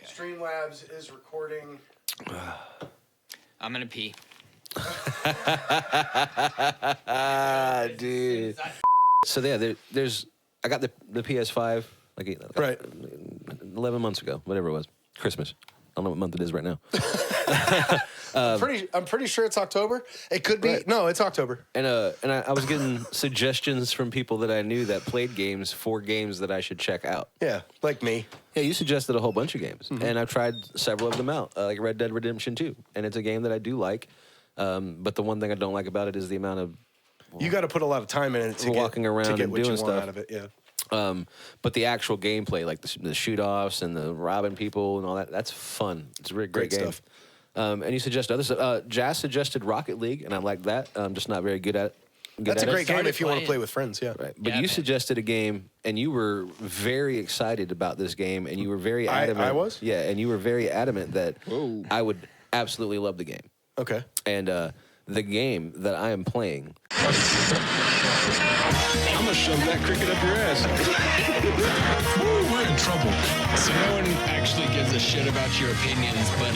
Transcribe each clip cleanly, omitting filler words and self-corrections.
Okay. Streamlabs is recording. I'm gonna pee. Dude. So yeah, there's. I got the PS5 Right. 11 months ago, whatever it was, Christmas. I don't know what month it is right now. I'm pretty sure it's October. It could be. Right. No, it's October. And I was getting suggestions from people that I knew that played games for games that I should check out. Yeah, like me. Yeah, you suggested a whole bunch of games, and I've tried several of them out, like Red Dead Redemption 2, and it's a game that I do like. But the one thing I don't like about it is the amount of You got to put a lot of time in it to walking around to get and what doing you want stuff out of it. Yeah. But the actual gameplay, like the shoot-offs and the robbing people and all that, that's fun. It's a really great game. Stuff. And you suggest other stuff. Jazz suggested Rocket League, and I like that. I'm just not very good at it. That's a great game if you want to playing. play with friends. Yeah. Right. But Yeah, you man. suggested a game, and you were very excited about this game, and you were very adamant. I was? Yeah, and you were very adamant that Whoa. I would absolutely love the game. Okay. And the game that I am playing. I'm gonna shove that cricket up your ass. Ooh, we're in trouble. So no one actually gives a shit about your opinions, but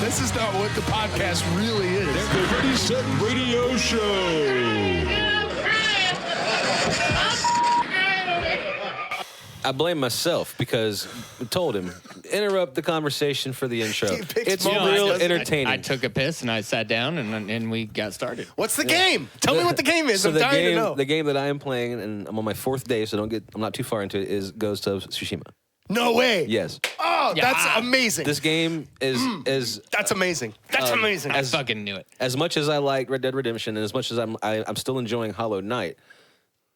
This is not what the podcast really is. The Ready Set Radio Show. I blame myself because I told him, interrupt the conversation for the intro. He picks It's moments, real doesn't he? entertaining. I took a piss and I sat down and we got started. What's the game? Tell me what the game is. So I'm the dying game, to know. the game that I am playing, and I'm on my 4th day, so I'm not too far into it, is Ghost of Tsushima. No way. Yes. Oh, Yeah. that's amazing. This game is That's amazing. That's amazing. I fucking knew it. as much as I like Red Dead Redemption, and as much as I'm still enjoying Hollow Knight,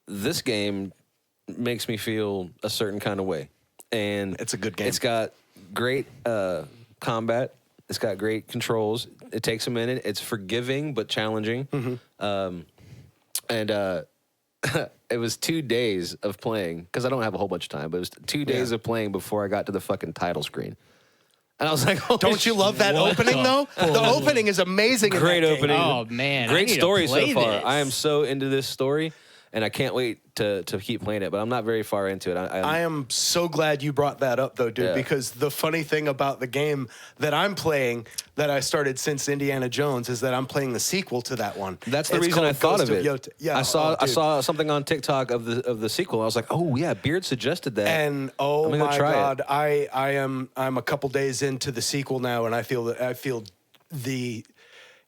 this game makes me feel a certain kind of way. And It's a good game. It's got great combat. It's got great controls. It takes a minute. It's forgiving but challenging. It was 2 days of playing, because I don't have a whole bunch of time, but it was 2 days of playing before I got to the fucking title screen. And I was like, oh, Don't you love that What opening, the though? The opening is amazing. Great in that game. opening. Oh man, I Great need to story so play far. this. I am so into this story, and I can't wait to keep playing it, but I'm not very far into it. I am so glad you brought that up, though, dude, Yeah. because the funny thing about the game that I'm playing, that I started since Indiana Jones, is that I'm playing the sequel to that one. That's the It's reason I called thought of Ghost it. Yota. Yeah, I dude. saw something on TikTok of the sequel. I was like, oh yeah, Beard suggested that. And I'm gonna go my try God, it. I'm a couple days into the sequel now, and I feel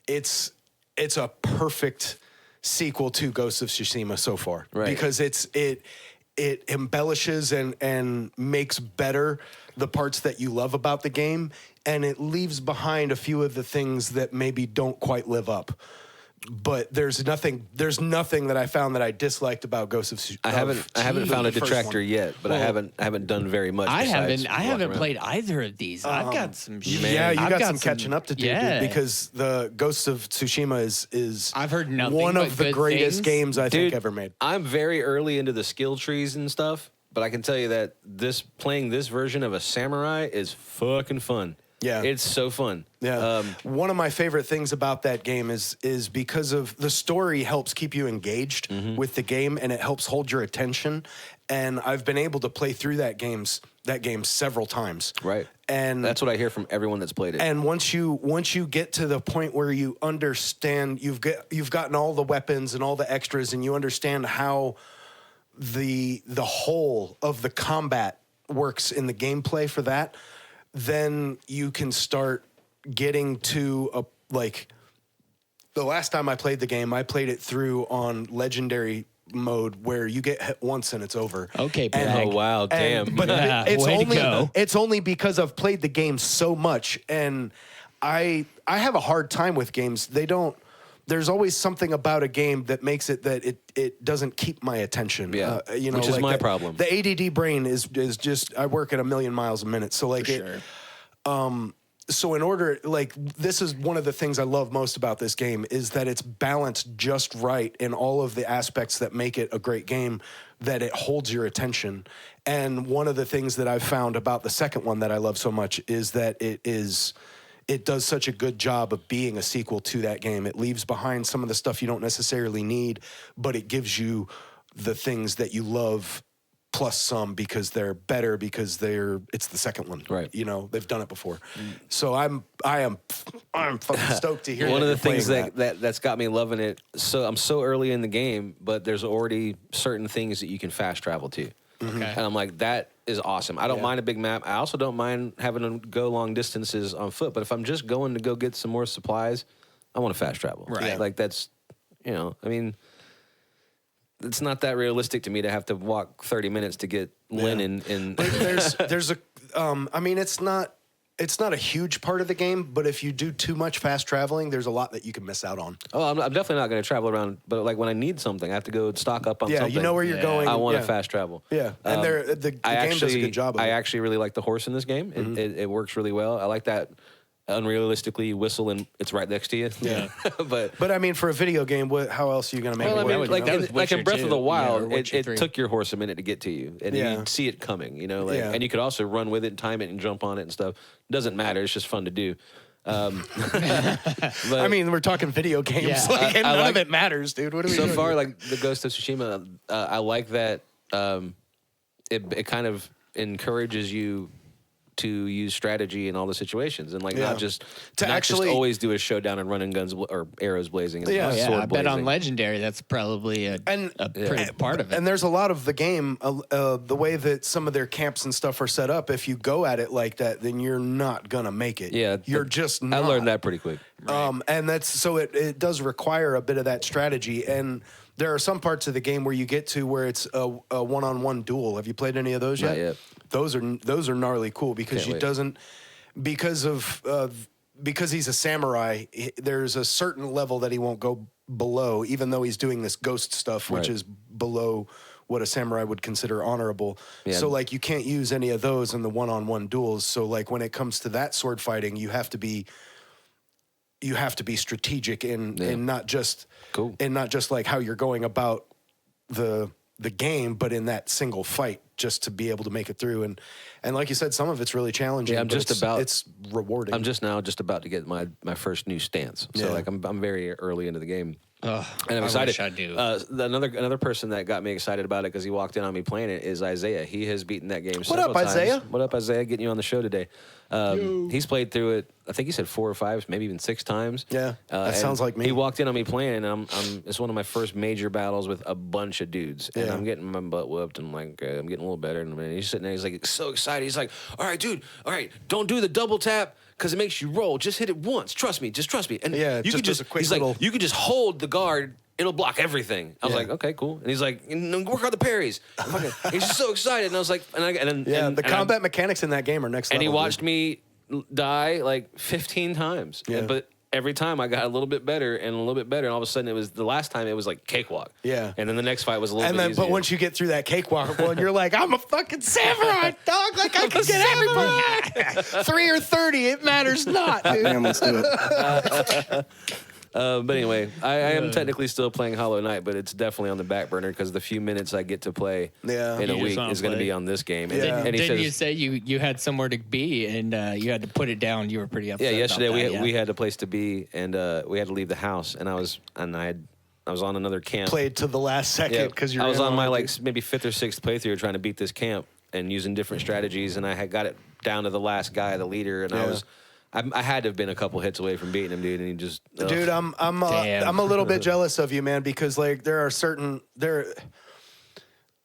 it's a perfect sequel to Ghost of Tsushima so far, Right. because it embellishes and makes better the parts that you love about the game, and it leaves behind a few of the things that maybe don't quite live up. But there's nothing that I found that I disliked about Ghost of Tsushima. I haven't found a detractor yet, but I haven't done very much. I besides haven't walk around. played either of these. I've got some shit. Yeah, you I've got some catching up to do, yeah. dude, because the Ghost of Tsushima is I've heard nothing one but of the good greatest things. games I think Dude, ever made. I'm very early into the skill trees and stuff, but I can tell you that playing this version of a samurai is fucking fun. Yeah. It's so fun. Yeah. One of my favorite things about that game is because of the story helps keep you engaged with the game, and it helps hold your attention. And I've been able to play through that game several times. Right. And That's what I hear from everyone that's played it. And once you get to the point where you understand, you've gotten all the weapons and all the extras, and you understand how the whole of the combat works in the gameplay for that, then you can start getting to the last time I played the game, I played it through on legendary mode, where you get hit once and it's over. Okay, And- brag. Oh, wow, damn. But Yeah, it's way to only go. it's only because I've played the game so much, and I have a hard time with games. There's always something about a game that makes it that it doesn't keep my attention. Yeah, which is like my problem. The ADD brain is just, I work at 1,000,000 miles a minute, so like For sure. so in order, this is one of the things I love most about this game, is that it's balanced just right in all of the aspects that make it a great game, that it holds your attention. And one of the things that I've found about the second one that I love so much is that it does such a good job of being a sequel to that game. It leaves behind some of the stuff you don't necessarily need, but it gives you the things that you love plus some because they're better because it's the second one. Right. You know, they've done it before. So I'm fucking stoked to hear One of the you're things playing that's got me loving it. So I'm so early in the game, but there's already certain things that you can fast travel to. Okay. And I'm like, that is awesome. I don't mind a big map. I also don't mind having to go long distances on foot. But if I'm just going to go get some more supplies, I want to fast travel. Right. Yeah. Like that's, I mean, it's not that realistic to me to have to walk 30 minutes to get linen. And But there's a, I mean, it's not a huge part of the game, but if you do too much fast traveling, there's a lot that you can miss out on. oh, I'm definitely not going to travel around. But like when I need something, I have to go stock up on Yeah, something. you know where you're going. I want to yeah. fast travel. Yeah, and the game does a good job of I it. actually really like the horse in this game. It works really well. I like that unrealistically you whistle and it's right next to you. Yeah. but I mean, for a video game, how else are you going to make well, it I mean, work? like, that was like in Witcher Breath of the 2, Wild, or Witcher it 3. took your horse a minute to get to you, and you'd see it coming. Yeah. And you could also run with it, and time it, and jump on it and stuff. Doesn't matter. It's just fun to do. But I mean, we're talking video games, Yeah. like, and I none like- of it matters, dude. What are we so doing far, here? like the Ghost of Tsushima, I like that it kind of encourages you to use strategy in all the situations and like Yeah. not just To not actually- just always do a showdown and running guns or arrows blazing. And Yeah. Oh, yeah, sword I bet on blazing. Legendary that's probably a pretty part of it. And there's a lot of the game, the way that some of their camps and stuff are set up. If you go at it like that, then you're not gonna make it. Yeah, you're just not. I learned that pretty quick. And that's so it does require a bit of that strategy. And there are some parts of the game where you get to where it's a one-on-one duel. Have you played any of those Not yet? yet. Those are gnarly cool because Can't wait. because he's a samurai. There's a certain level that he won't go below, even though he's doing this ghost stuff, which Right. is below what a samurai would consider honorable. Yeah. So like you can't use any of those in the one-on-one duels. So like when it comes to that sword fighting, you have to be strategic and not just Cool. and not just like how you're going about the game, but in that single fight, just to be able to make it through. And like you said, some of it's really challenging. Yeah, I'm but just about- it's rewarding. I'm just about to get my first new stance. So Yeah. like I'm very early into the game. Oh, And I'm I excited. wish I do. Another person that got me excited about it because he walked in on me playing it is Isaiah. He has beaten that game. What several up, times. Isaiah? What up, Isaiah? Getting you on the show today. He's played through it. I think he said 4 or 5, maybe even 6 times. Yeah, that and sounds like me. He walked in on me playing, and it's one of my first major battles with a bunch of dudes, and Yeah. I'm getting my butt whooped, and I'm like, okay, I'm getting a little better. And he's sitting there, he's like so excited. He's like, all right, dude, all right, don't do the double tap because it makes you roll. Just hit it once. Trust me. Just trust me. And Yeah, you just could as a quick he's little- like, you could just hold the guard. It'll block everything. I was Yeah. like, okay, cool. And he's like, work on the parries. He's just so excited. And I was like, the combat mechanics in that game are next and level. he watched me die like 15 times. Yeah. But every time I got a little bit better and a little bit better. And all of a sudden, the last time it was like cakewalk. Yeah. And then the next fight was a little And bit then, easier. but once you get through that cakewalk one, you're like, I'm a fucking samurai, dog. Like I can get everybody. 3 or 30, it matters not, dude. Damn, let's do it. But anyway, I am technically still playing Hollow Knight, but it's definitely on the back burner because the few minutes I get to play Yeah. in a You just week wanna is going to play. be on this game. And, Yeah. and he Didn't says, you say you had somewhere to be and you had to put it down? You were pretty upset. yeah, yesterday about that, we had a place to be and we had to leave the house, and I was on another camp. Played to the last second because I was on my it. like maybe 5th or 6th playthrough trying to beat this camp and using different strategies, and I had got it down to the last guy, the leader, and Yeah. I had to have been a couple hits away from beating him, dude, and he just ugh. Dude, I'm Damn. a little bit jealous of you, man, because like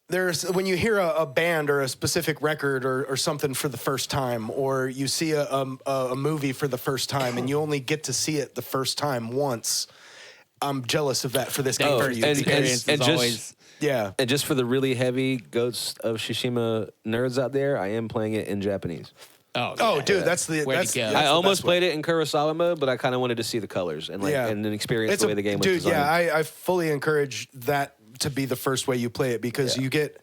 there's when you hear a band or a specific record or something for the first time, or you see a movie for the first time and you only get to see it the first time once. I'm jealous of that for this game for you. and- because- and just- always. yeah, And just for the really heavy Ghost of Tsushima nerds out there, I am playing it in Japanese. oh, yeah. dude, that's the Way to that's, go. that's I the almost best way. played it in Kurosawa mode, but I kind of wanted to see the colors and and then experience the way the game was dude, designed. yeah, I fully encourage that to be the first way you play it because you get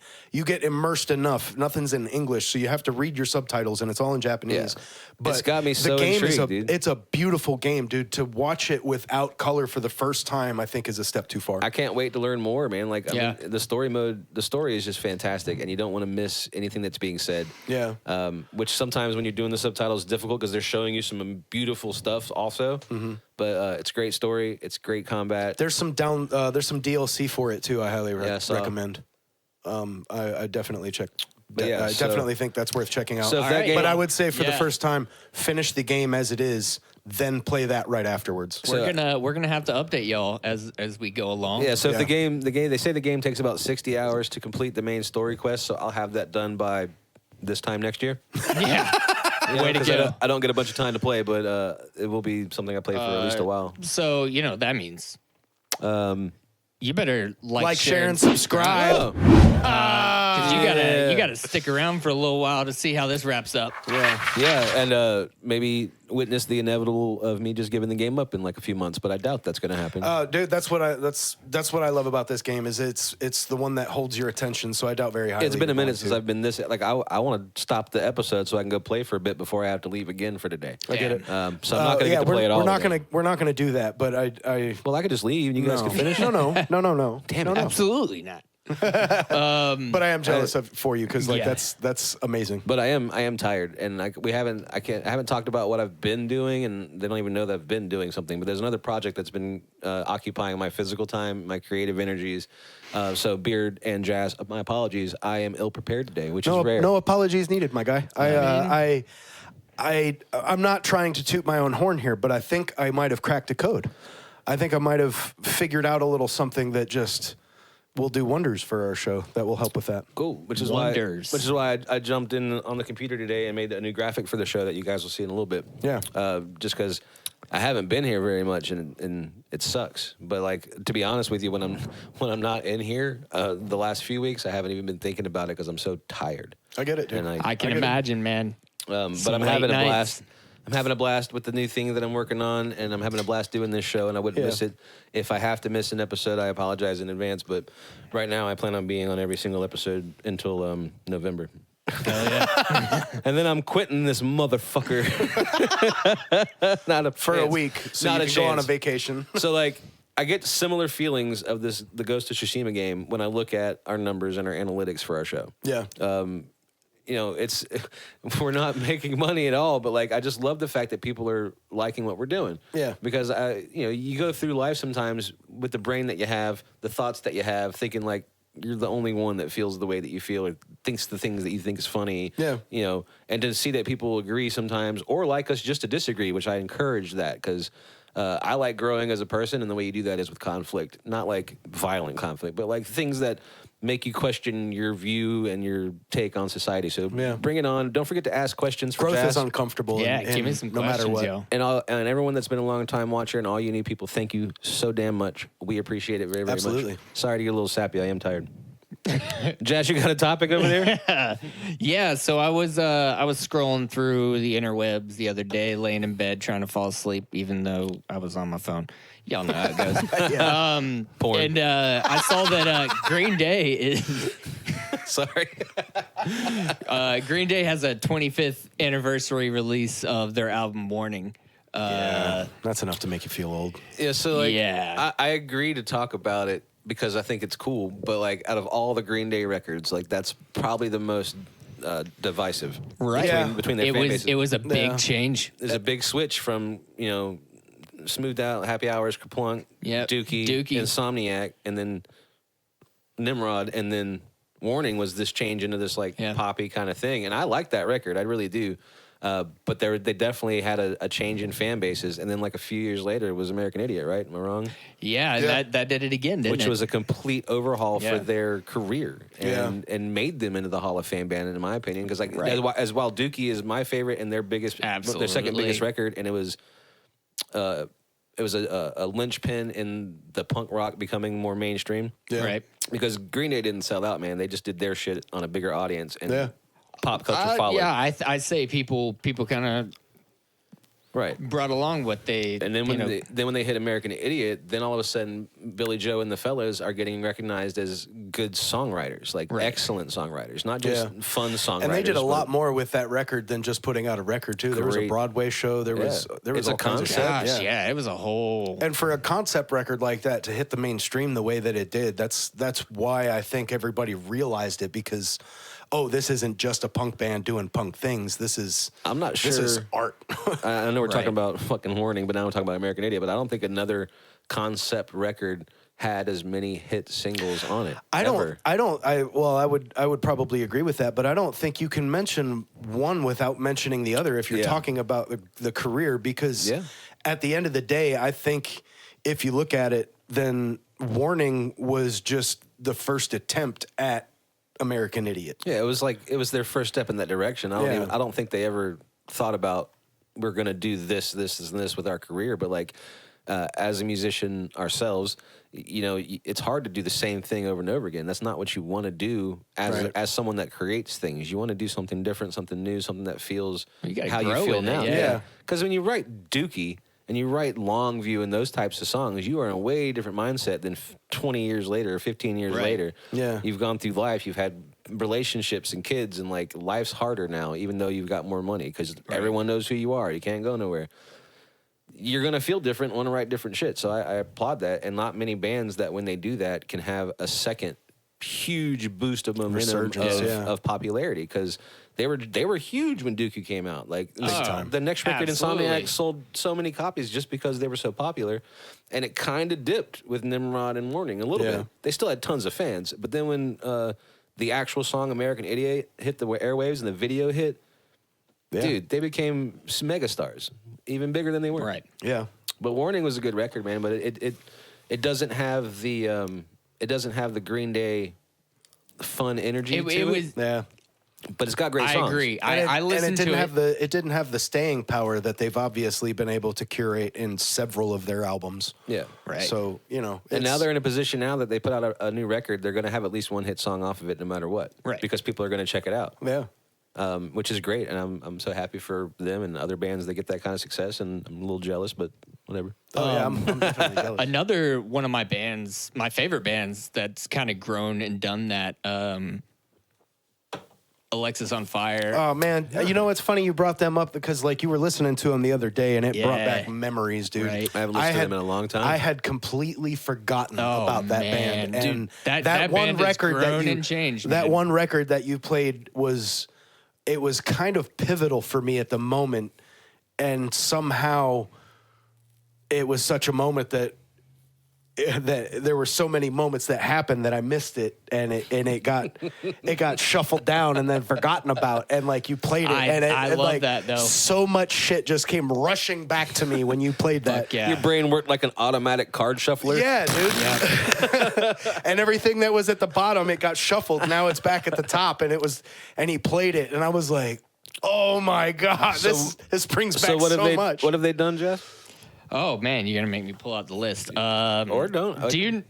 immersed enough. Nothing's in English, so you have to read your subtitles, and it's all in Japanese. Yeah. But It's got me the so game is intrigued, dude. It's a beautiful game, dude. To watch it without color for the first time, I think is a step too far. I can't wait to learn more, man. Like, Yeah. I mean, the story is just fantastic, and you don't want to miss anything that's being said. Yeah. Which sometimes when you're doing the subtitles is difficult because they're showing you some beautiful stuff also. Mm-hmm. But it's a great story. It's great combat. There's some DLC for it too. I highly Yeah, I saw. recommend. I definitely check. But yeah, I definitely think that's worth checking out. So if that right. game, But I would say for the Yeah. first time, finish the game as it is, then play that right afterwards. We're gonna have to update y'all as we go along. yeah. So if Yeah. the game, they say the game takes about 60 hours to complete the main story quest. So I'll have that done by this time next year. Yeah. Way to 'Cause go. I don't get a bunch of time to play, but it will be something I play for at least a while. So that means you better like, share, and subscribe. Oh, 'cause you gotta stick around for a little while to see how this wraps up. yeah, and maybe witness the inevitable of me just giving the game up in like a few months. But I doubt that's going to happen. Dude, that's what I love about this game is it's the one that holds your attention. So I doubt very highly. It's been a you're going minute since to. I've been this. Like I want to stop the episode so I can go play for a bit before I have to leave again for today. I get it. So I'm not going to get to play it all. We're not gonna do that. But I Well, I could just leave and you guys no. can finish. No. Damn it. Absolutely not. But I am jealous for you because Yeah. that's amazing. But I am tired, and I haven't talked about what I've been doing, and they don't even know that I've been doing something. But there's another project that's been occupying my physical time, my creative energies. So Beard and Jazz, my apologies. I am ill prepared today, which is rare. No apologies needed, my guy. I'm not trying to toot my own horn here, but I think I might have cracked a code. I think I might have figured out a little something that just will do wonders for our show. That will help with that. Cool, which is Wonders. why I jumped in on the computer today and made a new graphic for the show that you guys will see in a little bit. Yeah. Just because I haven't been here very much and it sucks. But like to be honest with you, when I'm not in here, the last few weeks I haven't even been thinking about it because I'm so tired. I get it, dude. And I can get it. imagine, man. but Some I'm late having a nights. blast. I'm having a blast with the new thing that I'm working on, and I'm having a blast doing this show, and I wouldn't Yeah. miss it. If I have to miss an episode, I apologize in advance, but right now I plan on being on every single episode until November. And then I'm quitting this motherfucker. Not a For a chance. week, so Not you a can go on a chance. vacation. So like I get similar feelings of the Ghost of Tsushima game when I look at our numbers and our analytics for our show. Yeah. It's we're not making money at all, but like I just love the fact that people are liking what we're doing. Yeah. Because you go through life sometimes with the brain that you have, the thoughts that you have, thinking like you're the only one that feels the way that you feel or thinks the things that you think is funny. Yeah. And to see that people agree sometimes or like us just to disagree, which I encourage that because I like growing as a person, and the way you do that is with conflict, not like violent conflict, but like things that make you question your view and your take on society. So Yeah. bring it on. Don't forget to ask questions for Growth Jazz. is uncomfortable. Yeah, and give me some no questions, matter what. yo. And everyone that's been a long time watcher and all you new people, thank you so damn much. We appreciate it very, very Absolutely. much. Sorry to get a little sappy. I am tired. Jazz, you got a topic over there? Yeah, so I was scrolling through the interwebs the other day, laying in bed trying to fall asleep, even though I was on my phone. Y'all know how it goes. Porn. And I saw that Green Day is Sorry. Green Day has a 25th anniversary release of their album Warning. That's enough to make you feel old. Yeah, so like, Yeah. I agree to talk about it because I think it's cool. But like, out of all the Green Day records, like that's probably the most divisive, Right. Yeah. between their It fan was bases. it was a big Yeah. change. There's a big switch from Smoothed Out, Happy Hours, Kerplunk, Yep. Dookie, Insomniac, and then Nimrod, and then Warning was this change into this like Yeah. poppy kind of thing, and I like that record, I really do. But they definitely had a change in fan bases, and then like a few years later, it was American Idiot, right? Am I wrong? Yeah, that did it again, didn't Which it? was a complete overhaul Yeah. for their career, and made them into the Hall of Fame band, in my opinion. Because like Right. as while Dookie is my favorite and their second Absolutely. biggest record, and it was a linchpin in the punk rock becoming more mainstream. Yeah. Right. Because Green Day didn't sell out, man. They just did their shit on a bigger audience, and Yeah. pop culture followed. Yeah, I say people kind of Right. brought along what they And then when they hit American Idiot, then all of a sudden Billy Joe and the fellas are getting recognized as good songwriters, like Right. excellent songwriters, not just Yeah. fun songwriters. And they did a but- lot more with that record than just putting out a record too. There was a Great. Broadway show. There was It's a all kinds of shit. concept. Gosh, yeah, it was a whole. And for a concept record like that to hit the mainstream the way that it did, that's why I think everybody realized it because, this isn't just a punk band doing punk things. This is I'm not This is sure. art. I know we're talking Right. about fucking Warning, but now we're talking about American Idiot. But I don't think another concept record had as many hit singles on it. I ever. would probably agree with that, but I don't think you can mention one without mentioning the other if you're talking about the career, because at the end of the day, I think if you look at it, then Warning was just the first attempt at American Idiot. Yeah, it was their first step in that direction. I don't think they ever thought about we're going to do this, and this with our career, but like as a musician ourselves, you know, it's hard to do the same thing over and over again. That's not what you want to do as someone that creates things. You want to do something different, something new, something that feels how you feel now. Yeah. Because when you write Dookie and you write Longview and those types of songs, you are in a way different mindset than 20 years later or 15 years later. Yeah. You've gone through life. You've had relationships and kids, and like life's harder now, even though you've got more money, because everyone knows who you are. You can't go nowhere. You're going to feel different, want to write different shit. So I applaud that. And not many bands that when they do that can have a second huge boost of momentum of popularity, because they were huge when Dookie came out. Like the next record, Insomniac, sold so many copies just because they were so popular, and it kind of dipped with Nimrod and Warning a little bit. They still had tons of fans, but then when the actual song American Idiot hit the airwaves and the video hit, dude, they became megastars, even bigger than they were. Right. Yeah. But Warning was a good record, man. But it doesn't have the Green Day fun energy to it. Yeah. But it's got great songs. I agree. I listened and it to it. It didn't have the staying power that they've obviously been able to curate in several of their albums. Yeah. Right. So, you know. And now they're in a position now that they put out a new record, they're going to have at least one hit song off of it no matter what. Right. Because people are going to check it out. Yeah. Which is great, and I'm so happy for them and other bands that get that kind of success, and I'm a little jealous, but whatever. I'm definitely jealous. Another one of my bands, my favorite bands, that's kind of grown and done that. Alexis on Fire. Oh man, you know it's funny you brought them up, because like you were listening to them the other day and it brought back memories, dude. Right. I haven't listened to them in a long time. I had completely forgotten about that man. band, Dude, and that one band has record that grown you and changed, that man. one record that you played was kind of pivotal for me at the moment, and somehow it was such a moment that there were so many moments that happened that I missed it, and it got shuffled down and then forgotten about, and like you played it, I love like, that, though. so much shit just came rushing back to me when you played that. Yeah. Your brain worked like an automatic card shuffler. Yeah, dude. And everything that was at the bottom, it got shuffled. Now it's back at the top, and he played it, and I was like, oh my God, this brings back so much. What have they done, Jeff? Oh man, you're gonna make me pull out the list. Or don't.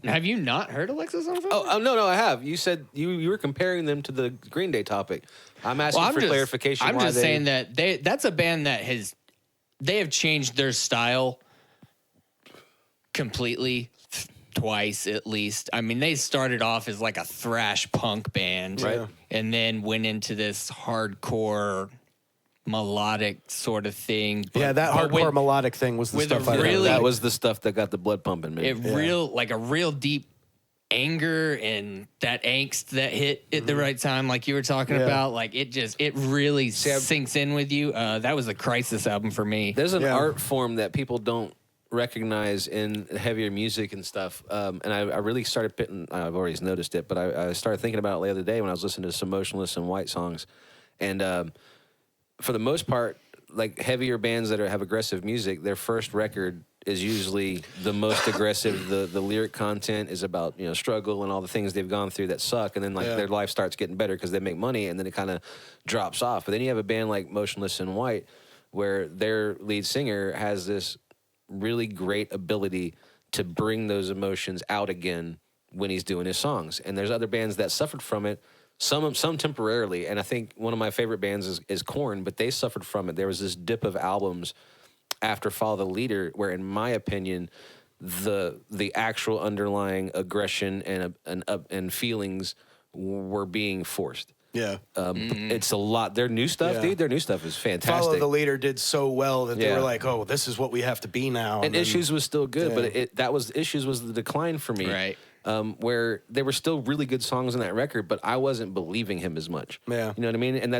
Have you not heard Alexis on Fire? Oh, no, I have. You said you were comparing them to the Green Day topic. I'm asking for clarification. I'm just saying that that's a band that they have changed their style completely twice at least. I mean, they started off as like a thrash punk band, right, and then went into this hardcore melodic sort of thing. But hardcore melodic thing was the stuff I really, that was the stuff that got the blood pumping, man. Like a real deep anger and that angst that hit at the right time, like you were talking about. Like it really sinks in with you. That was a Crisis album for me. There's an art form that people don't recognize in heavier music and stuff, and I really started pitting. I've already noticed it, but I started thinking about it the other day when I was listening to some Motionless and White songs, and for the most part, like heavier bands that have aggressive music, their first record is usually the most aggressive. The lyric content is about, you know, struggle and all the things they've gone through that suck, and then like their life starts getting better because they make money, and then it kind of drops off. But then you have a band like Motionless in White, where their lead singer has this really great ability to bring those emotions out again when he's doing his songs. And there's other bands that suffered from it. Some temporarily, and I think one of my favorite bands is Korn, but they suffered from it. There was this dip of albums after Follow the Leader, where, in my opinion, the actual underlying aggression and feelings were being forced. Yeah. It's a lot. Their new stuff, dude. Their new stuff is fantastic. Follow the Leader did so well that they were like, "Oh, this is what we have to be now." And Issues was still good, but Issues was the decline for me. Right. Where there were still really good songs on that record, but I wasn't believing him as much. Yeah. You know what I mean? And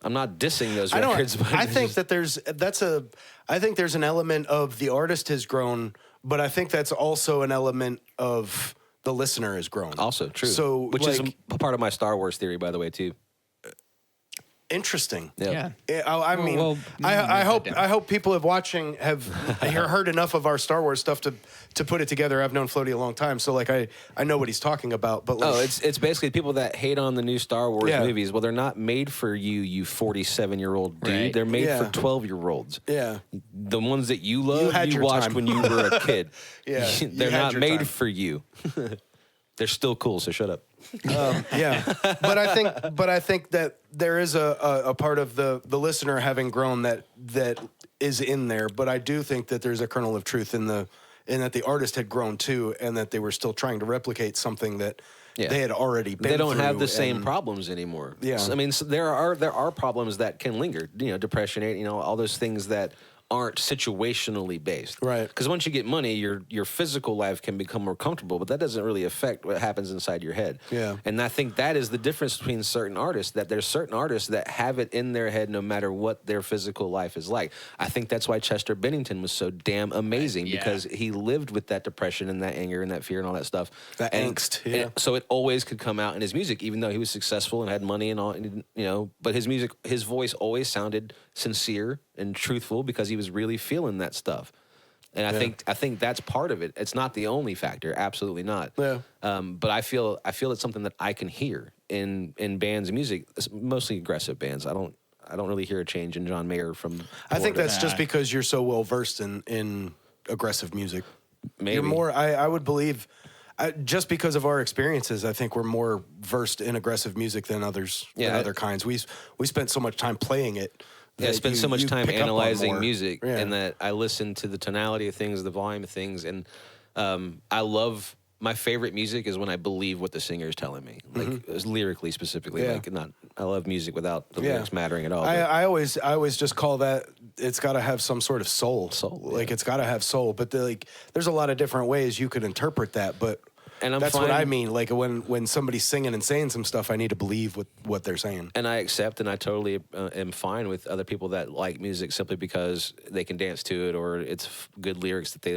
I'm not dissing those I don't. records. But I it's think just- that I think there's an element of the artist has grown, but I think that's also an element of the listener has grown. also true. So, which is like, a part of my Star Wars theory, by the way, too. interesting. Yeah. I mean, well, I hope down. I hope people have watching have heard enough of our Star Wars stuff to put it together. I've known Floaty a long time, so like I know what he's talking about. But like, Oh, it's basically people that hate on the new Star Wars Yeah. movies. Well, they're not made for you 47-year-old dude. Right. They're made Yeah. for 12-year-olds. yeah, The ones that you love, had you your watched time. when you were a kid. Yeah, you They're had not your made time. for you. They're still cool, so shut up. yeah. But I think that there is a part of the listener having grown that is in there. But I do think that there's a kernel of truth in that the artist had grown too, and that they were still trying to replicate something that Yeah. they had already been They don't have through the same and- problems anymore. Yeah. So, I mean, there are problems that can linger. Depression, all those things that aren't situationally based. Right. Because once you get money, your physical life can become more comfortable, but that doesn't really affect what happens inside your head. Yeah. And I think that is the difference between certain artists, that there's certain artists that have it in their head no matter what their physical life is like. I think that's why Chester Bennington was so damn amazing, Yeah. because he lived with that depression and that anger and that fear and all that stuff. That angst, yeah. and so it always could come out in his music, even though he was successful and had money and all, but his voice always sounded sincere and truthful because he was really feeling that stuff. And I think that's part of it. It's not the only factor, absolutely not. Yeah. But I feel it's something that I can hear in bands' music, mostly aggressive bands. I don't really hear a change in John Mayer from. I think Florida. that's just because you're so well versed in aggressive music. Maybe. You're more. I would believe. Just because of our experiences, I think we're more versed in aggressive music than others. Yeah, than other kinds. We spent so much time playing it. Yeah, I that spend so much you time pick up on analyzing more. music, Yeah. and that I listen to the tonality of things, the volume of things, and I love. My favorite music is when I believe what the singer is telling me, like lyrically specifically. Mm-hmm. Yeah. I love music without the Yeah. lyrics mattering at all. I always just call that it's got to have some sort of soul. Like it's got to have soul. But there's a lot of different ways you could interpret that. But And I'm that's fine- what I mean. Like when somebody's singing and saying some stuff, I need to believe what they're saying. And I accept, and I totally am fine with other people that like music simply because they can dance to it, or it's good lyrics that they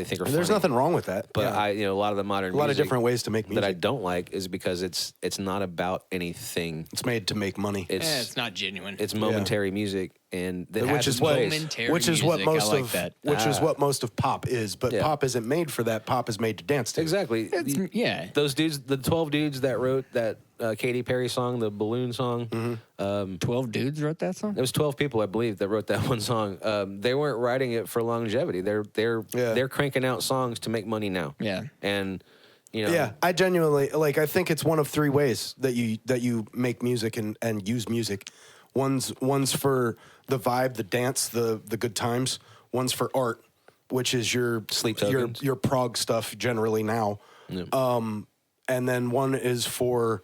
think are funny. There's nothing wrong with that. But yeah. a lot of the modern a lot of music different ways to make music. that I don't like is because it's not about anything. It's made to make money. It's not genuine. It's momentary music, and that which has is its what place. Momentary which is what music, I most like of that. which is what most of pop is. But Yeah. pop isn't made for that. Pop is made to dance to. Exactly. Yeah. Those dudes, the 12 dudes that wrote that Katy Perry song, the balloon song. Mm-hmm. 12 dudes wrote that song? It was 12 people, I believe, that wrote that one song. They weren't writing it for longevity. They're cranking out songs to make money now. Yeah. And Yeah, I genuinely like. I think it's one of three ways that you make music and use music. One's for the vibe, the dance, the good times. One's for art, which is your Sleep your tokens. your prog stuff generally now. And then one is for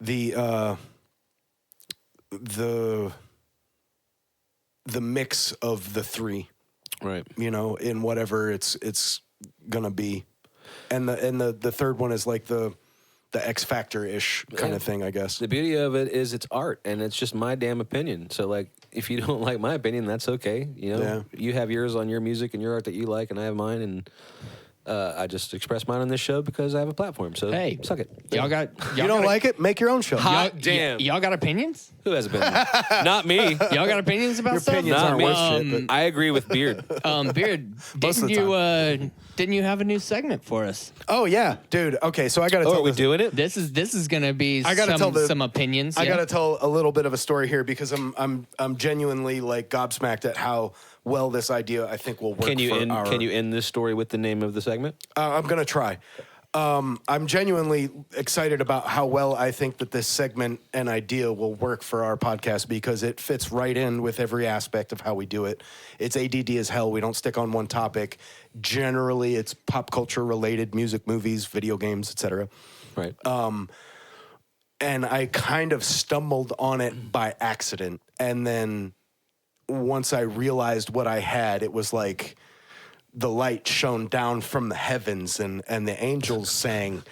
the mix of the three. right. In whatever it's gonna be, and the third one is like the X Factor ish kind of thing, I guess. The beauty of it is it's art, and it's just my damn opinion. So, like, if you don't like my opinion, that's okay. You have yours on your music and your art that you like, and I have mine, and I just express mine on this show because I have a platform. So, Hey, suck it. Y'all got. You don't like it? Make your own show. Hot damn. Y'all got opinions? Who has a opinion? Not me. Y'all got opinions about Your stuff? opinions Not aren't me. worth shit. But I agree with Beard. Beard, Most of the didn't you have a new segment for us? oh yeah, dude. Okay, so I gotta Oh, tell are we this- doing it? This is gonna be I gotta tell some opinions. I yeah? gotta tell a little bit of a story here because I'm genuinely like gobsmacked at how well this idea I think will work. Can you for end? our, Can you end this story with the name of the segment? I'm gonna try. I'm genuinely excited about how well I think that this segment and idea will work for our podcast because it fits right in with every aspect of how we do it. It's ADD as hell. We don't stick on one topic. Generally, it's pop culture related, music, movies, video games, etc. Right. And I kind of stumbled on it by accident. And then once I realized what I had, it was like the light shone down from the heavens and the angels sang.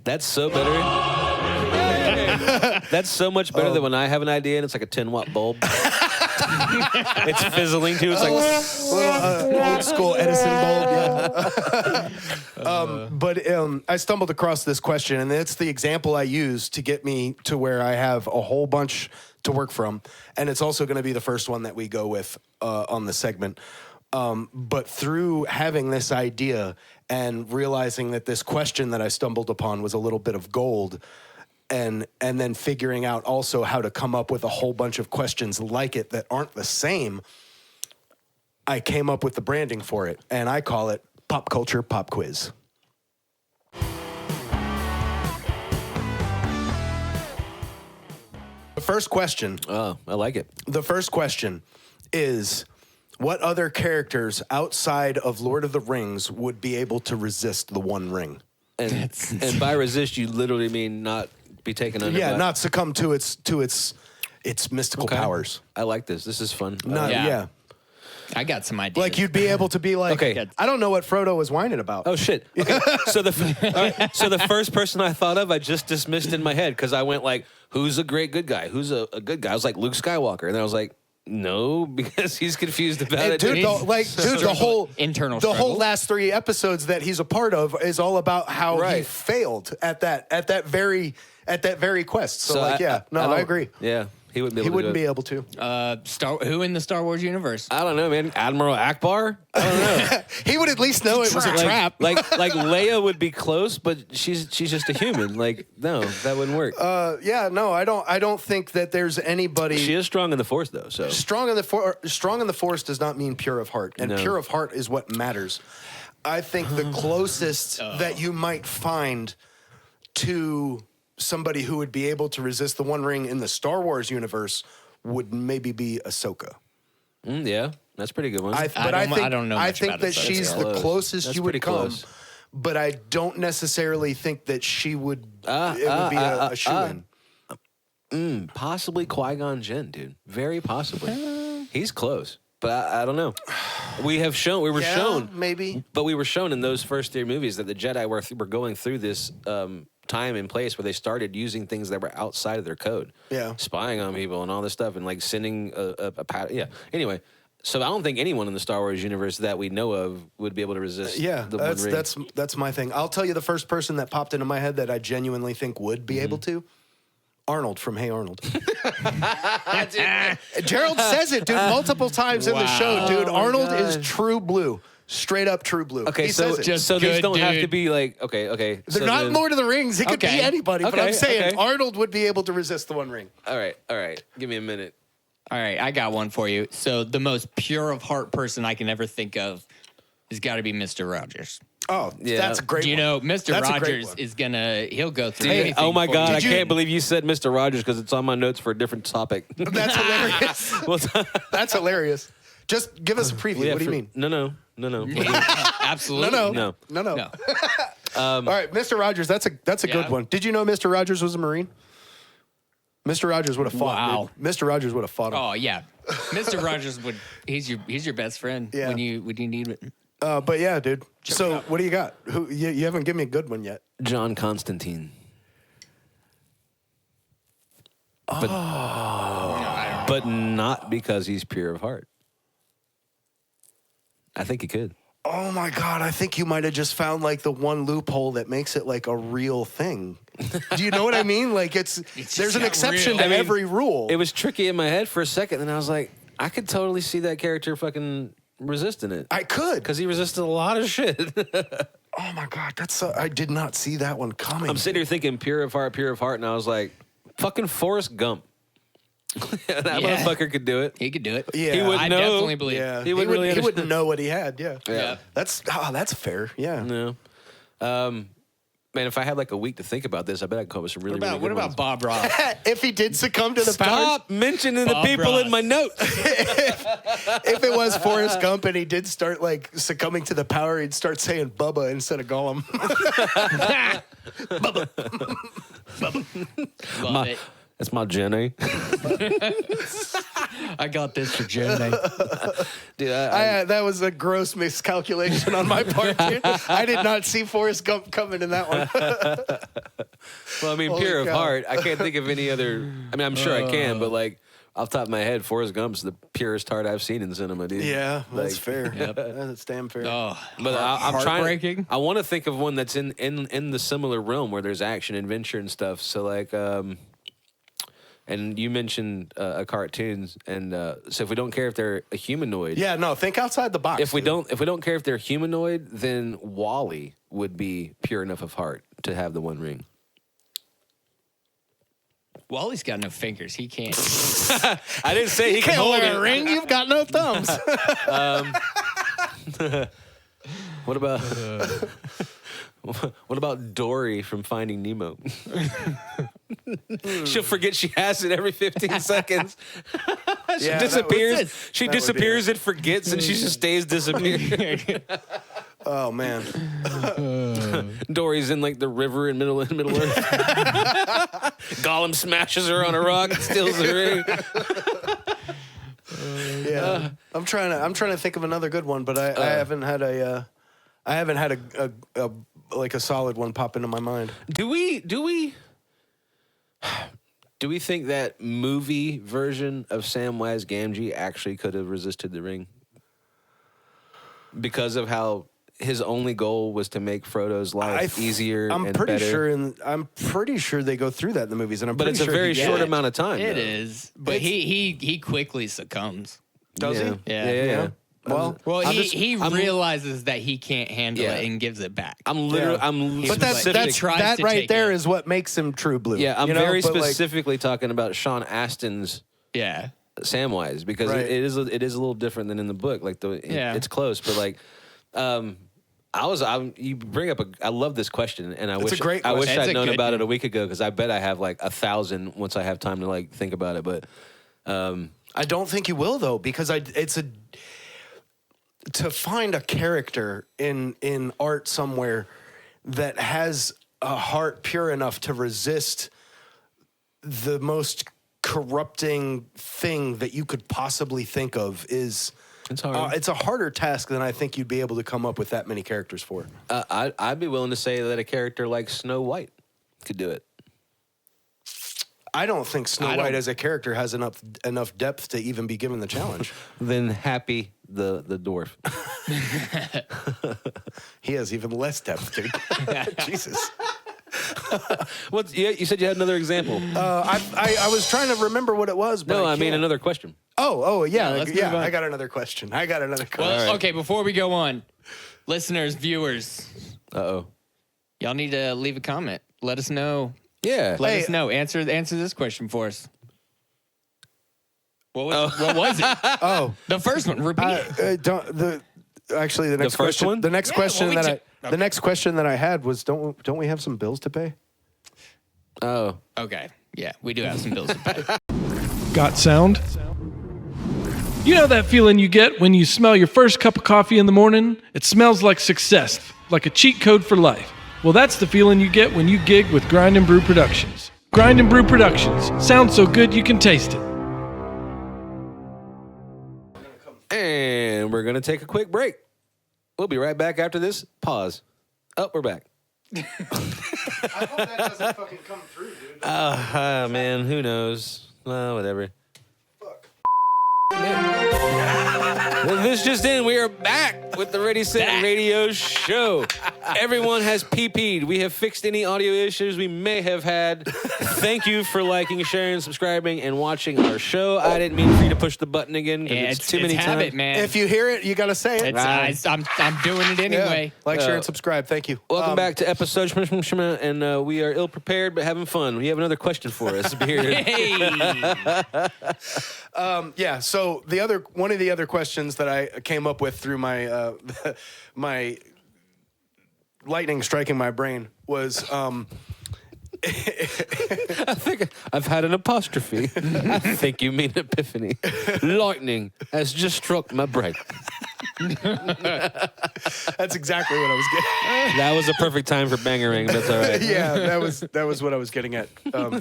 That's so better. That's so much better than when I have an idea and it's like a 10-watt bulb. It's fizzling too. It's like old school Edison bulb. Yeah. I stumbled across this question, and it's the example I use to get me to where I have a whole bunch to work from, and it's also going to be the first one that we go with on the segment. But through having this idea and realizing that this question that I stumbled upon was a little bit of gold, and then figuring out also how to come up with a whole bunch of questions like it that aren't the same, I came up with the branding for it, and I call it Pop Culture Pop Quiz. The first question. oh, I like it. The first question is, what other characters outside of Lord of the Rings would be able to resist the One Ring? And by resist, you literally mean not be taken under. Yeah, by- not succumb to its mystical Okay. powers. I like this. This is fun. Not, Yeah. yeah. I got some ideas. Like you'd be able to be like, Okay. I don't know what Frodo was whining about. Oh shit! Okay. So the first person I thought of, I just dismissed in my head because I went like, "Who's a great good guy? Who's a good guy?" I was like Luke Skywalker, and I was like, "No," because he's confused about And it. dude, the whole internal the whole struggles. last 3 episodes that he's a part of is all about how he Right. failed at that very quest. So, I don't- agree. Yeah, he wouldn't be able He to wouldn't do be it. able to. Who in the Star Wars universe? I don't know, man. Admiral Akbar. I don't know. He would at least know it was a like, trap. like Leia would be close, but she's just a human. Like, no, that wouldn't work. I don't think that there's anybody. She is strong in the Force, though. So Strong in the Force does not mean pure of heart, and No. pure of heart is what matters. I think the closest that you might find to somebody who would be able to resist the One Ring in the Star Wars universe would maybe be Ahsoka. yeah, that's a pretty good one. I don't know I much think about that Ahsoka. she's That's the close. closest That's you would pretty come. close. But I don't necessarily think that she would. It would be a shoo-in. Possibly Qui-Gon Jinn, dude. Very possibly. He's close, but I don't know. We were shown maybe. But we were shown in those first 3 movies that the Jedi were going through this time and place where they started using things that were outside of their code. Yeah. Spying on people and all this stuff and like sending a pattern. Yeah. Anyway, so I don't think anyone in the Star Wars universe that we know of would be able to resist the One Ring. That's my thing. I'll tell you the first person that popped into my head that I genuinely think would be able to. Arnold from Hey Arnold. Gerald says it, dude, multiple times in the show, dude. Arnold is true blue. Straight up true blue. Okay, he so says it. so these good, don't have to dude. be like okay. They're so not then- Lord of the Rings. It could be Okay. anybody, but Okay, I'm saying okay. Arnold would be able to resist the One Ring. All right. Give me a minute. All right, I got one for you. So the most pure of heart person I can ever think of has got to be Mr. Rogers. Oh, Yeah. that's a great You one. know, Mr. That's a great Rogers one. is he'll go through Hey, anything oh my for God! you. I Did you- can't believe you said Mr. Rogers because it's on my notes for a different topic. That's hilarious. Well, That's hilarious. Just give us a preview. yeah, What do you mean? No. Absolutely. No. No. All right, Mr. Rogers. That's a Yeah. good one. Did you know Mr. Rogers was a Marine? Mr. Rogers would have fought. Wow. Dude. Mr. Rogers would have fought him. Oh yeah, Mr. Rogers would. He's your best friend Yeah. when you need it. But yeah, dude. So what do you got? Who you haven't given me a good one yet? John Constantine. But not because he's pure of heart. I think he could. Oh my God! I think you might have just found like the one loophole that makes it like a real thing. Do you know what I mean? Like there's an not exception real. to I mean, every rule. It was tricky in my head for a second, and I was like, I could totally see that character fucking resisting it. I could. Because he resisted a lot of shit. Oh my God! I did not see that one coming. I'm sitting here thinking pure of heart, and I was like, fucking Forrest Gump. That motherfucker could do it. He could do it. Yeah. He would I know. definitely believe. Yeah, He wouldn't really he wouldn't understand. know what he had. Yeah, Yeah. That's fair. Yeah. No. Man, if I had like a week to think about this, I bet I could come up with some really, really What good about ones. Bob Ross? If he did succumb to the powers, Stop mentioning the Bob people Ross. in my notes. if it was Forrest Gump and he did start like succumbing to the power, he'd start saying Bubba instead of Gollum. Love it. That's my Jenny. I got this for Jenny. Dude, That was a gross miscalculation on my part, dude. I did not see Forrest Gump coming in that one. well, I mean, Holy pure of cow. heart. I can't think of any other. I mean, I'm sure I can, but like off the top of my head, Forrest Gump's the purest heart I've seen in cinema, dude. Yeah, that's Like, fair. That's damn fair. Oh, But I'm trying. heartbreaking. I want to think of one that's in the similar realm where there's action, adventure, and stuff. So like, and you mentioned cartoons, and so if we don't care if they're a humanoid, Yeah, no, think outside the box. If we dude. don't care if they're humanoid, then Wally would be pure enough of heart to have the One Ring. Wally's got no fingers. He can't. I didn't say he can Can't hold wear it. a ring. You've got no thumbs. What about what about Dory from Finding Nemo? She'll forget she has it every 15 seconds. She Yeah, that disappears. would- She that would be disappears. It forgets, and she just stays disappeared. Oh man. Dory's in like the river in Middle Earth. Gollum smashes her on a rock and steals the ring. Yeah. I'm trying to think of another good one, but I haven't had a like a solid one pop into my mind. Do we think that movie version of Samwise Gamgee actually could have resisted the ring? Because of how his only goal was to make Frodo's life easier I'm and pretty better. sure, and I'm pretty sure they go through that in the movies, and I'm But pretty it's a sure very he- short amount of time. It though. is, but he quickly succumbs. Does yeah. he? Yeah. Yeah. Well, Well, I'm he just- he I'm- realizes that he can't handle Yeah. it and gives it back. I'm literally. Yeah. I'm But but specific- that's tries that to right take there it. is what makes him true blue. yeah. I'm you know? very But, like, specifically talking about Sean Astin's Yeah. Samwise because Right. it is a little different than in the book. Like Yeah. it's close, but like. You bring up I love this question, and I It's wish a great I wish question. It's I'd a known good about one. it a week ago because I bet I have like 1,000 once I have time to like think about it. But I don't think you will though, because to find a character in art somewhere that has a heart pure enough to resist the most corrupting thing that you could possibly think of is it's hard. it's a harder task than I think you'd be able to come up with that many characters for. I'd be willing to say that a character like Snow White could do it. I don't think Snow I White don't- as a character has enough depth to even be given the challenge. Then Happy the dwarf. He has even less depth, dude. Jesus. You said you had another example. I was trying to remember what it was, but No, I mean can't. another question. Oh, yeah, let's move on. I got another question. Well, okay. Before we go on, listeners, viewers, Uh-oh. y'all need to leave a comment. Let us know. Yeah. Let Hey. us know. Answer this question for us. What was it? Oh, The first one. Repeat it. actually the next first question. one? The next Yeah, question well, we that ju- the next question that I had was don't we have some bills to pay? Oh. Okay. Yeah, we do have some bills to pay. Got sound? You know that feeling you get when you smell your first cup of coffee in the morning? It smells like success, like a cheat code for life. Well, that's the feeling you get when you gig with Grind and Brew Productions. Grind and Brew Productions. Sounds so good you can taste it. And we're going to take a quick break. We'll be right back after this pause. Oh, we're back. I hope that doesn't fucking come through, dude. Man, who knows? Well, whatever. This just in, we are back with the Ready Set Radio Show. Everyone has PP'd. We have fixed any audio issues we may have had. Thank you for liking, sharing, subscribing, and watching our show. I didn't mean for you to push the button again because Yeah, it's too many habit, times. man. If you hear it, you gotta say it. I'm doing it Yeah. anyway. Like, share, and subscribe. Thank you. Welcome back to episode Shmashmashma, and we are ill prepared but having fun. We have another question for us, Beard. Hey. Yeah. So one of the other questions that I came up with through my my lightning striking my brain was I think I've had an apostrophe. I think you mean epiphany. Lightning has just struck my brain. That's exactly what I was getting. That was a perfect time for bangerang. That's all right. Yeah, that was what I was getting at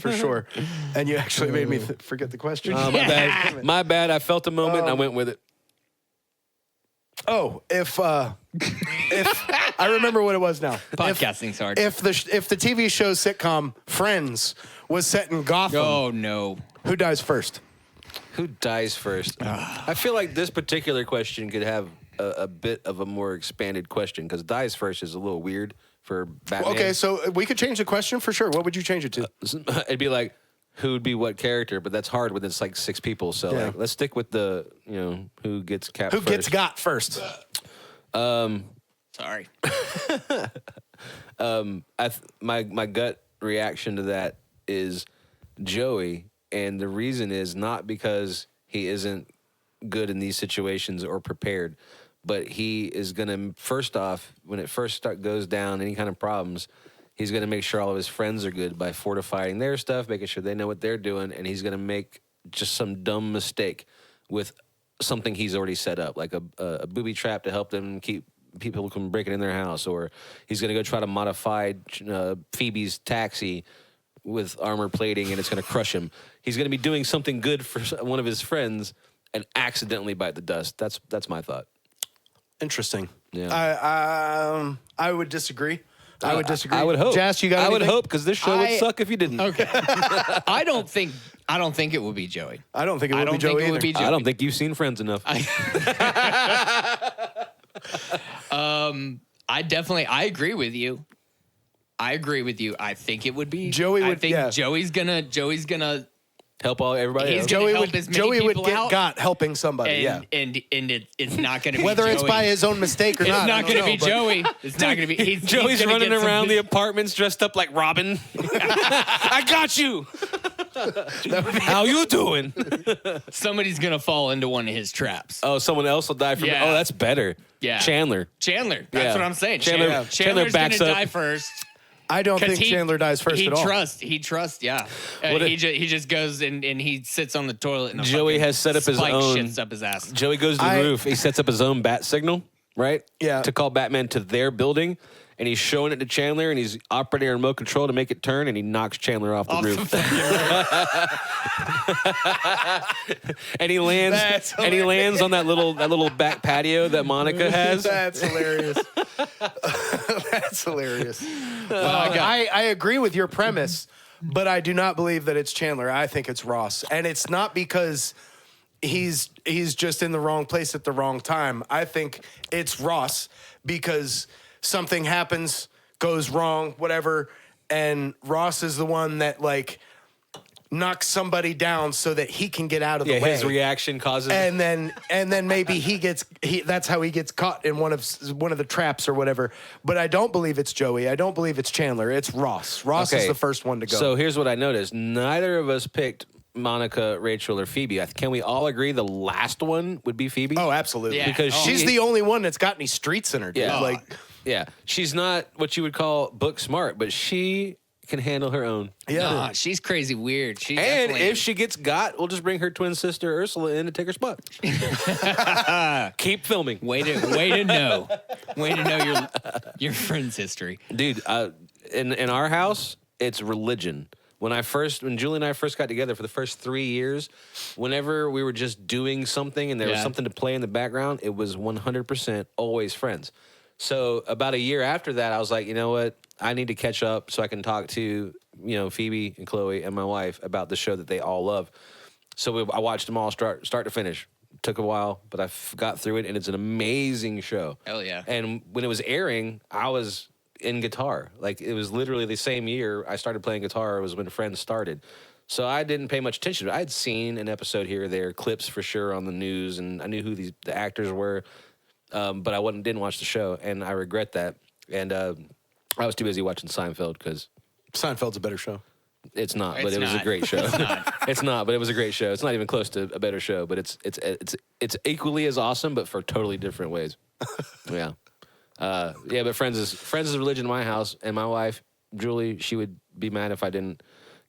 for sure. And you actually made me forget the question. My bad. My bad. I felt a moment and I went with it. Oh, if I remember what it was now. Podcasting's hard. If the TV show sitcom Friends was set in Gotham, Oh no. who dies first? Who dies first? I feel like this particular question could have a bit of a more expanded question because dies first is a little weird for Batman. Okay, so we could change the question for sure. What would you change it to? It'd be like, who would be what character? But that's hard when it's like 6 people. So Yeah. like, let's stick with the, who gets capped Who first. gets got first? Sorry. My gut reaction to that is Joey, and the reason is not because he isn't good in these situations or prepared, but he is gonna first off, when it first goes down, any kind of problems, he's gonna make sure all of his friends are good by fortifying their stuff, making sure they know what they're doing, and he's gonna make just some dumb mistake with something he's already set up, like a booby trap to help them keep people from breaking in their house, or he's going to go try to modify Phoebe's taxi with armor plating and it's going to crush him. He's going to be doing something good for one of his friends and accidentally bite the dust. That's my thought. Interesting. Yeah. I would disagree. I would disagree. I would hope. Jess, you got I would anything? hope because this show would suck if you didn't. Okay. I don't think it would be Joey. I don't think it would be don't Joey think it either. would be Joey. I don't think you've seen Friends enough. I agree with you. I think it would be Joey I would- think yeah. Joey's gonna Help everybody He's else. gonna Joey help would as many Joey would people get out, got helping somebody. and it's not gonna be Whether it's Joey. by his own mistake or It's not. not gonna be Joey. It's not gonna be. Joey's he's gonna running get some around the big- apartments dressed up like Robin. I got you. How you doing? Somebody's gonna fall into one of his traps. Oh, someone else will die from it. Yeah. Oh, that's better. Yeah. Chandler. Chandler. That's Yeah. what I'm saying. Chandler Chandler's backs gonna up. die first. I don't think Chandler dies first at all. He trusts, yeah. What He just goes and he sits on the toilet. And a Joey fucking has set up his spike own- shits up his ass. Joey goes to the roof. He sets up his own bat signal, right? Yeah. To call Batman to their building. And he's showing it to Chandler, and he's operating a remote control to make it turn, and he knocks Chandler off the roof. And he lands on that little back patio that Monica has. That's hilarious. That's hilarious. I agree with your premise, but I do not believe that it's Chandler. I think it's Ross. And it's not because he's just in the wrong place at the wrong time. I think it's Ross because something happens, goes wrong, whatever, and Ross is the one that knocks somebody down so that he can get out of the way. His reaction causes. And then maybe that's how he gets caught in one of the traps or whatever. But I don't believe it's Joey. I don't believe it's Chandler. It's Ross. Ross is the first one to go. So here's what I noticed. Neither of us picked Monica, Rachel, or Phoebe. Can we all agree the last one would be Phoebe? Oh, absolutely. Yeah. Because she's the only one that's got any streets in her. Dude. Yeah. Yeah. She's not what you would call book smart, but she can handle her own. Nah, she's crazy weird. She And definitely- if she gets got, we'll just bring her twin sister Ursula in to take her spot. Keep filming. way to know your friend's history. Dude, in our house, it's religion. When Julie and I first got together for the first 3 years, whenever we were just doing something and there was Yeah. something to play in the background, it was 100% always friends. So about a year after that, I was like, you know what? I need to catch up so I can talk to, Phoebe and Chloe and my wife about the show that they all love. So I watched them all start to finish. Took a while, but I got through it, and it's an amazing show. Hell yeah. And when it was airing, I was in guitar. It was literally the same year I started playing guitar was when Friends started. So I didn't pay much attention to it. I had seen an episode here or there, clips for sure on the news, and I knew who the actors were, but I didn't watch the show, and I regret that. And I was too busy watching Seinfeld because Seinfeld's a better show. it's not, but It's it was a not. great show. It's not. It's not, but it was a great show. It's not even close to a better show, but it's equally as awesome, but for totally different ways. Yeah. But Friends is religion in my house, and my wife, Julie, she would be mad if I didn't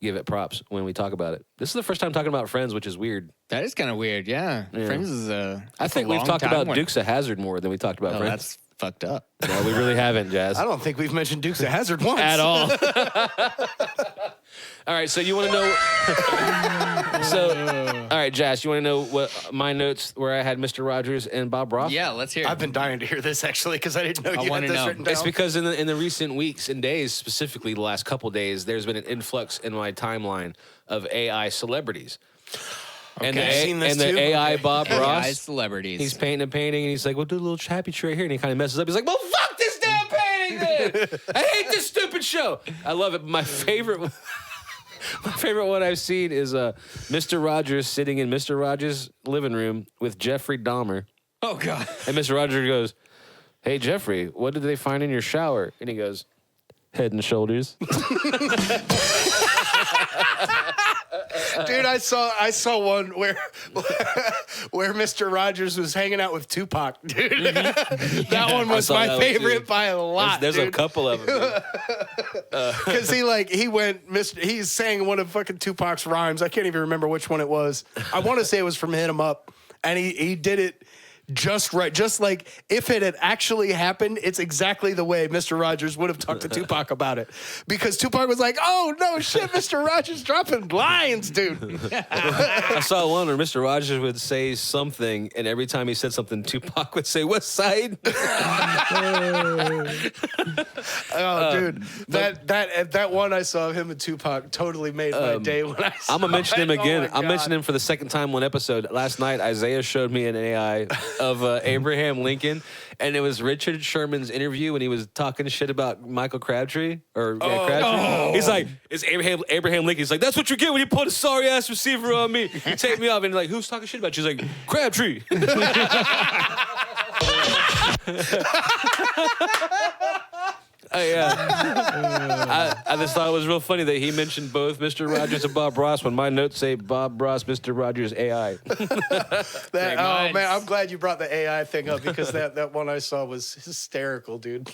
give it props when we talk about it. This is the first time talking about Friends, which is weird. That is kind of weird. Yeah. Friends is I think we've talked about Dukes of Hazzard more than we talked about Friends. That's fucked up. No, we really haven't, Jazz. I don't think we've mentioned Dukes of Hazzard once. At all. All right, so you want to know... all right, Jazz, you want to know what my notes where I had Mr. Rogers and Bob Ross? Yeah, let's hear it. I've been dying to hear this, actually, because I didn't know you had wanna this know. written down. It's because in the recent weeks and days, specifically the last couple days, there's been an influx in my timeline of AI celebrities. And I've seen this the too. AI Bob AI Ross, celebrities. he's painting a painting, and he's like, "Well, do a little happy tree here," and he kind of messes up. He's like, "Well, fuck this damn painting, then. I hate this stupid show." I love it. My favorite one I've seen is Mr. Rogers sitting in Mr. Rogers' living room with Jeffrey Dahmer, Oh God. and Mr. Rogers goes, "Hey Jeffrey, what did they find in your shower?" And he goes, "Head and shoulders." Dude, I saw one where Mr. Rogers was hanging out with Tupac, dude. That one was I saw that my one, favorite too. by a lot. There's a dude. couple of them. Because he sang one of fucking Tupac's rhymes. I can't even remember which one it was. I want to say it was from Hit 'Em Up, and he did it just right. Just like if it had actually happened, it's exactly the way Mr. Rogers would have talked to Tupac about it. Because Tupac was like, "Oh no, shit, Mr. Rogers dropping lines, dude." I saw one where Mr. Rogers would say something, and every time he said something, Tupac would say West Side. Oh, dude, that one I saw of him and Tupac totally made my day when I saw I'm gonna mention him it. Oh, again. my I'm God. mentioning him for the second time one episode. Last night, Isaiah showed me an AI of Abraham Lincoln, and it was Richard Sherman's interview when he was talking shit about Michael Crabtree. He's like, it's Abraham Lincoln. He's like, "That's what you get when you put a sorry ass receiver on me. You take me off." And like, "Who's talking shit about you?" He's like, "Crabtree." I just thought it was real funny that he mentioned both Mr. Rogers and Bob Ross when my notes say Bob Ross, Mr. Rogers, AI. Oh man, I'm glad you brought the AI thing up because that one I saw was hysterical, dude.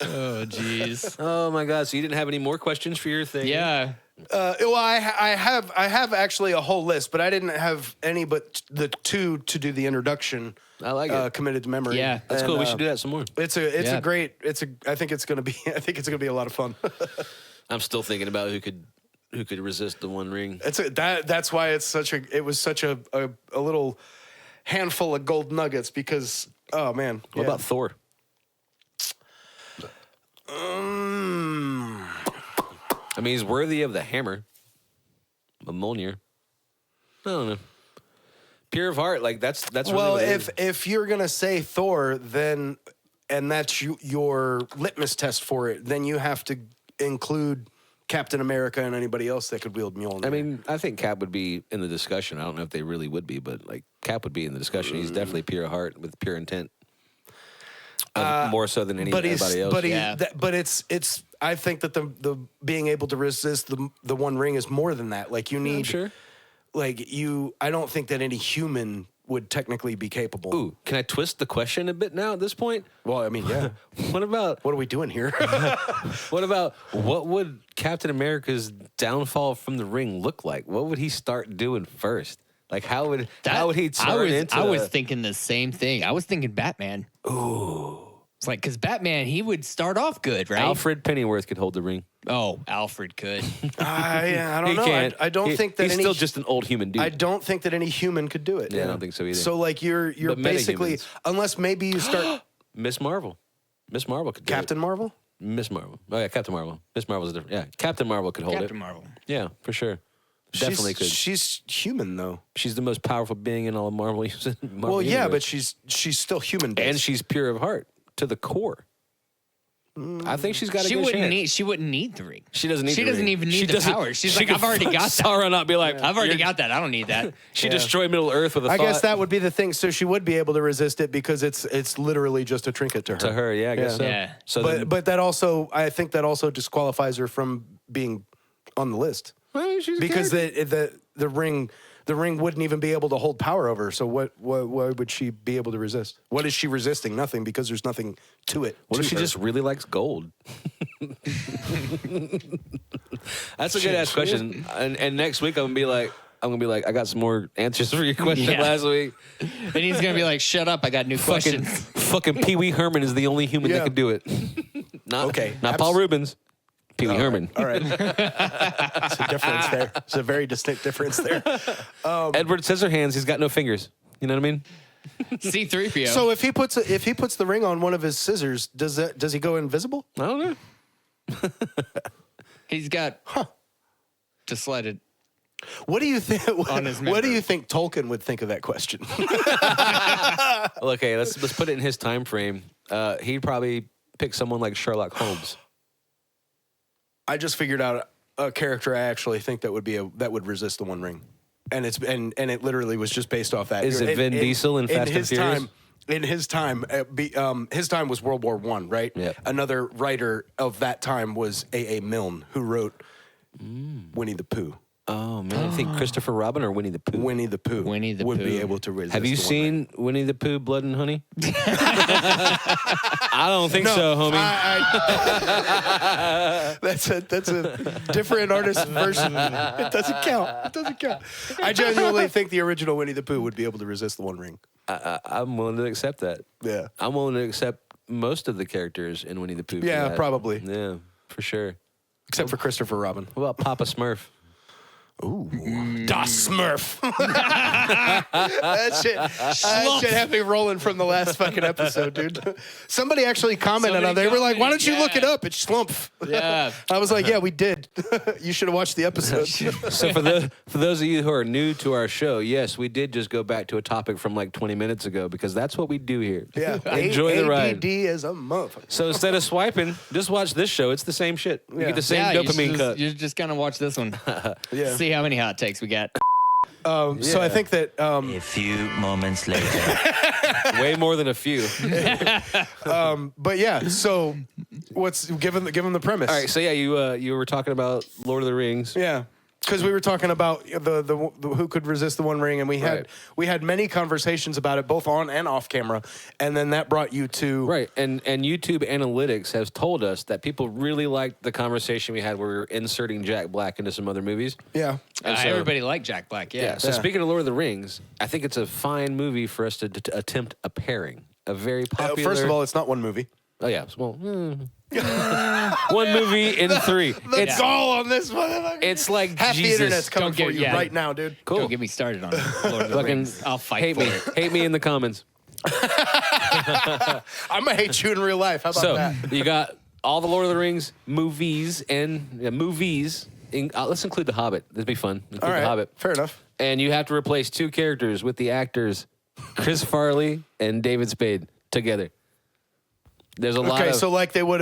Oh jeez. Oh my God! So you didn't have any more questions for your thing? Yeah. Well, I have actually a whole list, but I didn't have any but the two to do the introduction. I like it. Committed to memory. Yeah. That's And, cool. We should do that some more. I think it's gonna be a lot of fun. I'm still thinking about who could resist the One Ring. That's why it was such a little handful of gold nuggets because oh man. What about Thor? Um, I mean, he's worthy of the hammer, a Mjolnir. I don't know. Pure of heart, like that's well, really what if you're gonna say Thor, then and that's your litmus test for it, then you have to include Captain America and anybody else that could wield Mjolnir. I mean, I think Cap would be in the discussion. I don't know if they really would be, but like Cap would be in the discussion. He's definitely pure of heart with pure intent. More so than anybody else. But it's. I think that the being able to resist the One Ring is more than that. Like you need, sure. Like you. I don't think that any human would technically be capable. Ooh, can I twist the question a bit now at this point? Well, I mean, yeah. What about What are we doing here? what would Captain America's downfall from the ring look like? What would he start doing first? Like how would he turn into? I was thinking the same thing. I was thinking Batman. Ooh. It's like because Batman, he would start off good, right? Alfred Pennyworth could hold the ring. Oh, Alfred could. I don't He know. can't. I don't think that he's any, still just an old human dude. I don't think that any human could do it. Yeah, I don't think so either. So like you're But basically metahumans. unless maybe you start Miss Marvel. Miss Marvel could do Captain Marvel. it. Miss Marvel. Oh yeah, Captain Marvel. Miss Marvel's different. Yeah, Captain Marvel could hold Captain it. Marvel. Yeah, for sure. Definitely could. She's human though. She's the most powerful being in all of Marvel. Well, yeah, but she's still human based. and she's pure of heart to the core. I think she's got a She good wouldn't chance. need. She wouldn't need the ring. She doesn't need. She the doesn't ring. even She need the doesn't- power. She's she like, could I've already fuck got that. Sauron not be like, I've already "You're-" got that. I don't need that. She destroyed Middle Earth with a I thought. guess that would be the thing. So she would be able to resist it because it's literally just a trinket to her. to her. Yeah, I guess Yeah. so. Yeah. So But then, but that also I think that also disqualifies her from being on the list well, she's a because character. the ring the ring wouldn't even be able to hold power over her. So what would she be able to resist? What is she resisting? Nothing, because there's nothing to it. What if she her. just really likes gold? That's a good ass question. And next week I'm gonna be like, I got some more answers for your question last week. And he's gonna be like, "Shut up! I got new questions." Fucking Pee Wee Herman is the only human that can do it. Not Paul Rubens. Pee Wee Herman. All right. It's a difference there. It's a very distinct difference there. Edward Scissorhands. He's got no fingers. You know what I mean? C-3PO. So if he puts the ring on one of his scissors, does he go invisible? I don't know. he's got to slide it. What do you think? On his What do member. you think Tolkien would think of that question? Well, okay, let's put it in his time frame. He'd probably pick someone like Sherlock Holmes. I just figured out a character I actually think that would resist the One Ring, and it literally was just based off that. Is it Vin Diesel in Fast and Furious? In his time, his time was World War I, right? Yeah. Another writer of that time was A.A. Milne, who wrote Winnie the Pooh. Oh man, I think Christopher Robin or Winnie the Pooh. Winnie the Pooh Winnie the would Pooh. be able to resist. Have you the One Ring. seen Winnie the Pooh, Blood and Honey? I don't think so, homie. That's a different artist version. It doesn't count. I genuinely think the original Winnie the Pooh would be able to resist the One Ring. I'm willing to accept that. Yeah. I'm willing to accept most of the characters in Winnie the Pooh. for Yeah, that. probably. Yeah, for sure. Except for Christopher Robin. What about Papa Smurf? Ooh. Das Smurf. that shit had me rolling from the last fucking episode, dude. Somebody actually commented on there. They were like, why don't you look it up? It's Schlumpf. Yeah. I was like, yeah, we did. You should have watched the episode. So for those of you who are new to our show, yes, we did just go back to a topic from like 20 minutes ago because that's what we do here. Yeah. Enjoy the ride. ADD is a motherfucker. So instead of swiping, just watch this show. It's the same shit. You get the same dopamine cut. You're just gonna watch this one. Yeah. See how many hot takes we got. So I think that A few moments later. Way more than a few. but yeah, so what's give them the premise. All right, so yeah, you were talking about Lord of the Rings. Yeah. Because we were talking about the who could resist the One Ring, and we had many conversations about it, both on and off camera, and then that brought you to Right, and YouTube analytics has told us that people really liked the conversation we had where we were inserting Jack Black into some other movies. yeah. And so- Everybody liked Jack Black. Yeah. So speaking of Lord of the Rings, I think it's a fine movie for us to attempt a pairing. A very popular. First of all, it's not one movie. oh yeah, well, one movie in three. It's all on this motherfucker. It's like half Jesus. the internet's coming Don't get- for you yeah. right now, dude. Cool. Don't get me started on Lord of the Fucking Rings. I'll fight hate for me. it. Hate me in the comments. I'm gonna hate you in real life. How about So that? you got all the Lord of the Rings movies and movies. Let's include the Hobbit. That'd be fun. Include All right, the Hobbit. fair enough. And you have to replace two characters with the actors Chris Farley and David Spade together. There's a lot Okay, of so like they would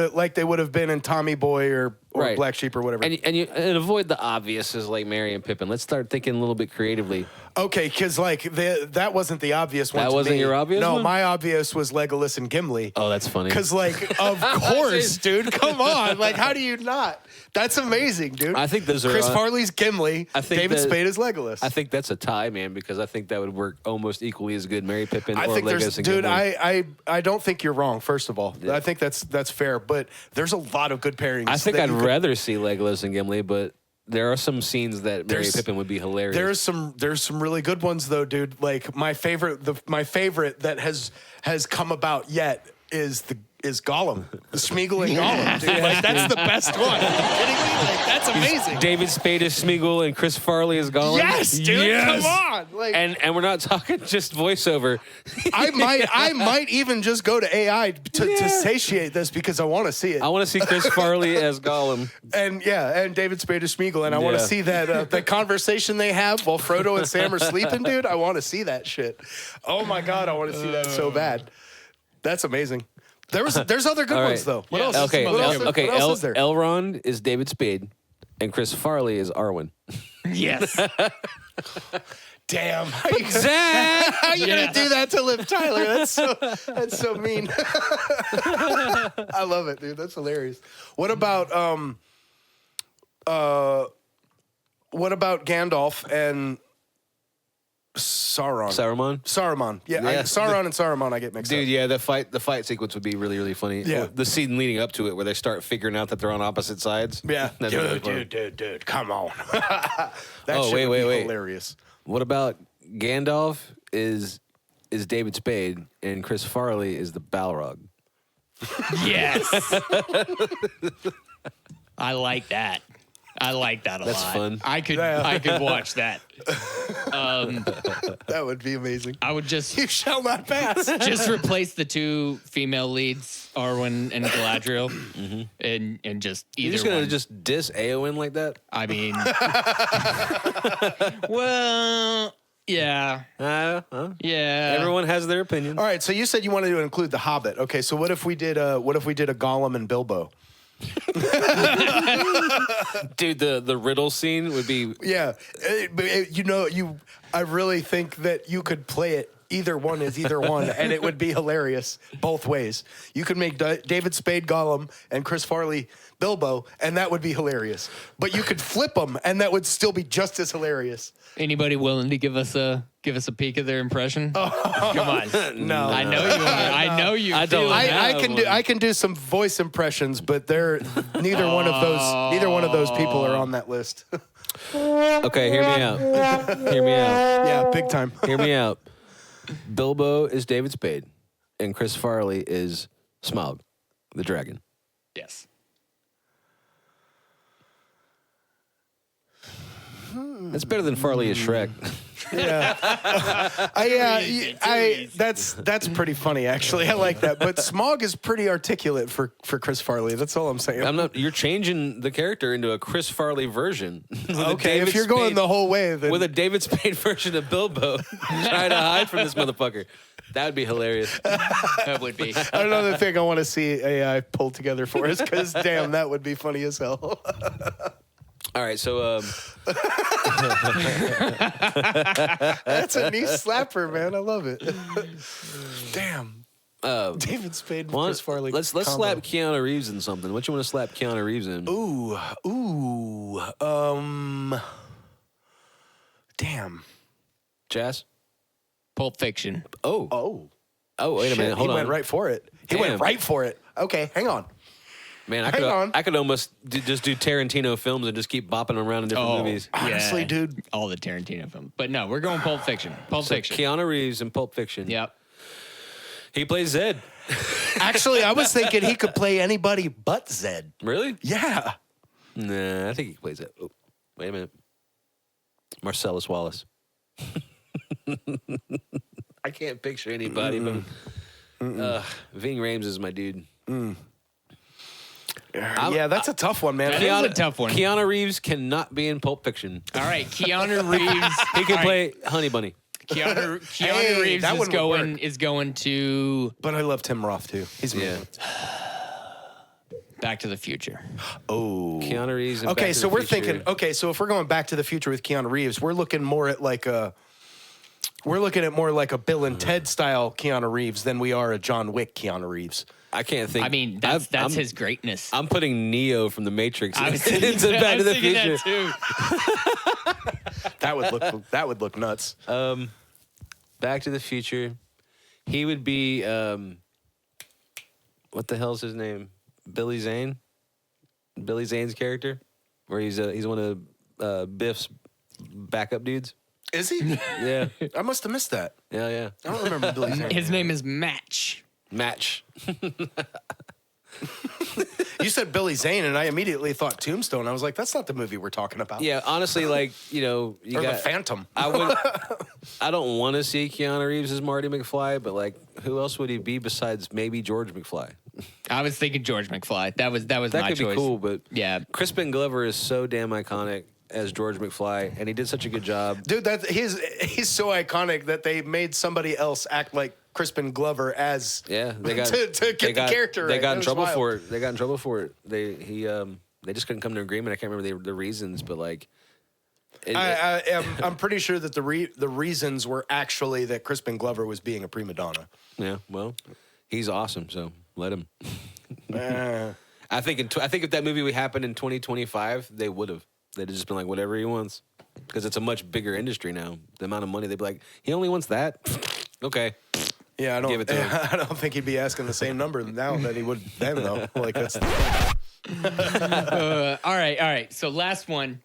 have been in Tommy Boy or Right. Black Sheep or whatever. and avoid the obvious as like Merry and Pippin. Let's start thinking a little bit creatively. Okay, because like that wasn't the obvious one. That to wasn't me. your obvious No, one? my obvious was Legolas and Gimli. Oh, that's funny. Because like, of course, dude. Come on, like, how do you not? That's amazing, dude. I think those are Chris Farley's Gimli. I think David that- Spade is Legolas. I think that's a tie, man, because I think that would work almost equally as good. Merry Pippin I or think Legolas there's, and dude. Gimli. I don't think you're wrong. First of all, I think that's fair. But there's a lot of good pairings. I think that I'd you could- rather see Legolas and Gimli, but there are some scenes that Merry There's- Pippin would be hilarious. There's some really good ones though, dude. Like my favorite that has come about yet is Gollum, the Smeagol and Gollum, dude. Like that's the best one. Are you kidding me? Like that's amazing. David Spade is Smeagol and Chris Farley is Gollum. Yes, dude. Come on. Like And we're not talking just voiceover. I might even just go to AI to satiate this because I want to see it. I want to see Chris Farley as Gollum. And David Spade is Smeagol, and I want to Yeah. see that the conversation they have while Frodo and Sam are sleeping, dude. I want to see that shit. Oh my god, I want to see that so bad. That's amazing. There's other good All right. ones though. What Yeah. else? Okay, What else, okay. what else is there? Elrond is David Spade, and Chris Farley is Arwen. Yes. Damn. Zach! How are you gonna do that to Liv Tyler? That's so mean. I love it, dude. That's hilarious. What about Gandalf and Saruman. Yeah, Yeah. Sauron and Saruman I get mixed Dude, up. yeah, the fight sequence would be really, really funny. Yeah. The scene leading up to it where they start figuring out that they're on opposite sides. Yeah. That'd be really funny. Dude, come on. That Oh, shit would be wait. hilarious. What about Gandalf is David Spade and Chris Farley is the Balrog? Yes. I like that. I like that a That's lot. fun. I could watch that. That would be amazing. I would just You shall not pass. just replace the two female leads, Arwen and Galadriel, and just either You're just gonna one. just diss Eowyn like that? I mean, well, yeah, yeah. Everyone has their opinion. All right, so you said you wanted to include the Hobbit. Okay, so what if we did a Gollum and Bilbo? Dude, the riddle scene would be Yeah, I really think that you could play it. Either one is either one, and it would be hilarious both ways. You could make David Spade Gollum and Chris Farley Bilbo, and that would be hilarious. But you could flip them, and that would still be just as hilarious. Anybody willing to give us a peek of their impression? Come on, No, I know you are. I know you. I don't- I can do some voice impressions, but neither one of those people are on that list. Okay, hear me out. Hear me out. Yeah, big time. Hear me out. Bilbo is David Spade, and Chris Farley is Smaug, the dragon. Yes. That's better than Farley as Shrek. That's pretty funny actually. I like that. But Smaug is pretty articulate for Chris Farley. That's all I'm saying. You're changing the character into a Chris Farley version. Okay, if you're going the whole way, then with a David Spade version of Bilbo, trying to hide from this motherfucker. That would be hilarious. That would be. another thing I want to see AI pull together for us because damn, that would be funny as hell. All right, so That's a knee slapper, man. I love it. Damn. David Spade and Chris Farley. let's combo. slap Keanu Reeves in something. What you want to slap Keanu Reeves in? Damn. Jazz? Pulp Fiction. Oh, wait a minute. Hold he on. went right for it. He went Damn. right for it. Okay, hang on. Man, Hang on. I could almost just do Tarantino films and just keep bopping them around in different movies. Honestly, Yeah. dude. All the Tarantino films. But no, we're going Pulp Fiction. Pulp So Fiction. Keanu Reeves in Pulp Fiction. Yep. He plays Zed. Actually, I was thinking he could play anybody but Zed. Really? Yeah. Nah, I think he plays Zed. Oh, wait a minute. Marcellus Wallace. I can't picture anybody, but Ving Rhames is my dude. Yeah, that's a tough one, man. That is a tough one. Keanu Reeves cannot be in Pulp Fiction. All right, Keanu Reeves. He can All play Honey Bunny. Keanu Hey, Reeves that one would work. is going to But I love Tim Roth too. He's Yeah. Back to the Future. Oh. Keanu Reeves. In Back Okay, to so the we're Future. thinking. Okay, so if we're going Back to the Future with Keanu Reeves, we're looking more at like a. We're looking at more like a Bill and Ted style Keanu Reeves than we are a John Wick Keanu Reeves. I can't think. I mean, that's I'm- his greatness. I'm putting Neo from The Matrix I was thinking, into Back to the thinking Future. that too. That would look nuts. Back to the Future. He would be what the hell's his name? Billy Zane. Billy Zane's character, where he's one of Biff's backup dudes. Is he? Yeah, I must have missed that. yeah. I don't remember Billy's name. His name is Match. Match. You said Billy Zane, and I immediately thought Tombstone. I was like, that's not the movie we're talking about. Yeah, honestly, like you Or got the Phantom. I don't want to see Keanu Reeves as Marty McFly, but like, who else would he be besides maybe George McFly? I was thinking George McFly. That was That my could choice. be cool, but Yeah. Crispin Glover is so damn iconic as George McFly, and he did such a good job. Dude, he's so iconic that they made somebody else act like Crispin Glover as Yeah, they got to get the character They right. got That in was trouble wild. for it. They got in trouble for it. They just couldn't come to an agreement. I can't remember the reasons, but like, I'm pretty sure that the reasons were actually that Crispin Glover was being a prima donna. yeah. Well, he's awesome, so let him. Uh, I think if that movie would happen in 2025, they would have. They'd have just been like, whatever he wants. because it's a much bigger industry now. The amount of money they'd be like, he only wants that. Okay. Yeah, I don't. Give it to him. I don't think he'd be asking the same number now that he would then, though. Like that's. All right. So last one.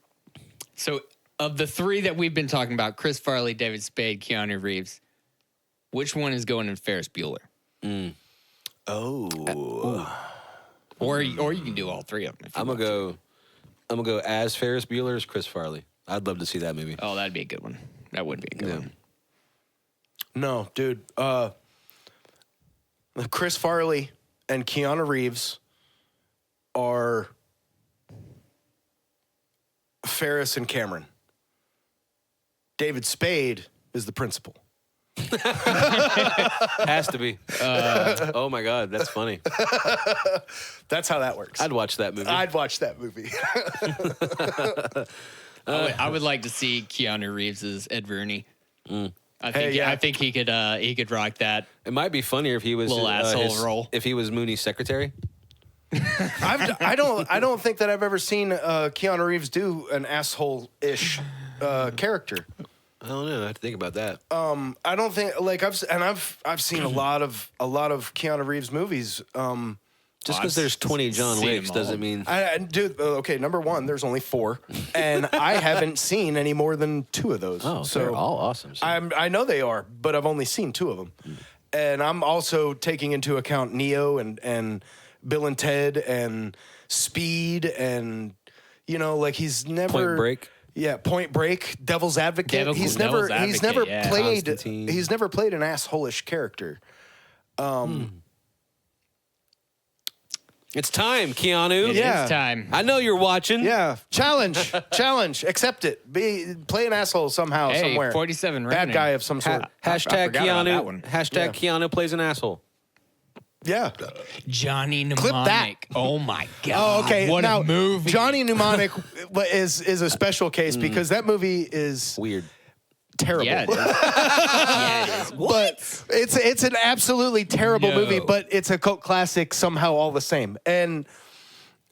So of the three that we've been talking about, Chris Farley, David Spade, Keanu Reeves, which one is going in Ferris Bueller? Oh. Or you can do all three of them. If you I'm want gonna go as Ferris Bueller as Chris Farley. I'd love to see that movie. Oh, that'd be a good one. That would be a good one. No, dude. Chris Farley and Keanu Reeves are Ferris and Cameron. David Spade is the principal. Has to be. Oh my God, that's funny. That's how that works. I'd watch that movie. I'd watch that movie. I would like to see Keanu Reeves as Ed Rooney. I think he could rock that. It might be funnier if he was little asshole role. If he was Mooney's secretary. I don't think that I've ever seen Keanu Reeves do an asshole-ish character. I don't know. I have to think about that. I don't think like I've seen a lot of Keanu Reeves movies. Just because there's 20 John Wicks doesn't mean. Dude, okay, number one, there's only 4, and I haven't seen any more than 2 of those. Oh, so they're all awesome. So. I know they are, but I've only seen 2 of them, and I'm also taking into account Neo and Bill and Ted and Speed and like he's never Point Break. Yeah, Point Break, Devil's Advocate. He's never played Constantine. he's never played an asshole-ish character. It's time, Keanu. It is time. I know you're watching. Yeah, challenge, accept it. Play an asshole somehow, Hey, somewhere. 47 bad revenue. guy of some sort. Hashtag forgot about that Keanu. one. Hashtag Keanu plays an asshole. Yeah. Johnny Mnemonic. Clip that. Oh my God. Oh, okay. What now, a movie. Johnny Mnemonic is a special case because that movie is Weird. terrible. Yeah, it is. Yeah, it is. But it's an absolutely terrible No. movie, but it's a cult classic somehow all the same. And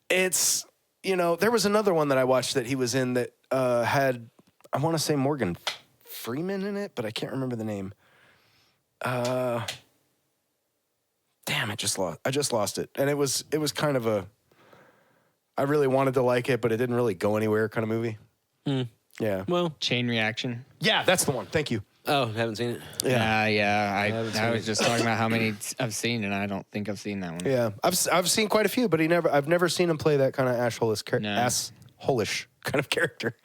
it's, there was another one that I watched that he was in that had, I want to say Morgan Freeman in it, but I can't remember the name. Damn, I just lost it. And it was kind of I really wanted to like it, but it didn't really go anywhere kind of movie. Yeah. Well, Chain Reaction. Yeah, that's the one. Thank you. oh, haven't seen it. I was just talking about how many I've seen, and I don't think I've seen that one. Yeah, I've seen quite a few, but I've never seen him play that kind of asshole-ish kind of character.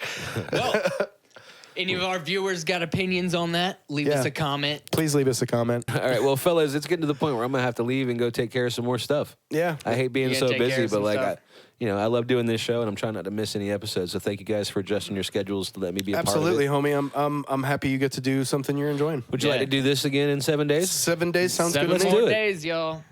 Well, any of our viewers got opinions on that? Leave us a comment. Please leave us a comment. All right, well, fellas, it's getting to the point where I'm gonna have to leave and go take care of some more stuff. Yeah, I hate being You so gotta take care busy, of but some like, stuff. I love doing this show, and I'm trying not to miss any episodes. So thank you guys for adjusting your schedules to let me be a absolutely, part of it. homie. I'm happy you get to do something you're enjoying. Would you like to do this again in 7 days? 7 days sounds 7 good to me. more do it. days, y'all.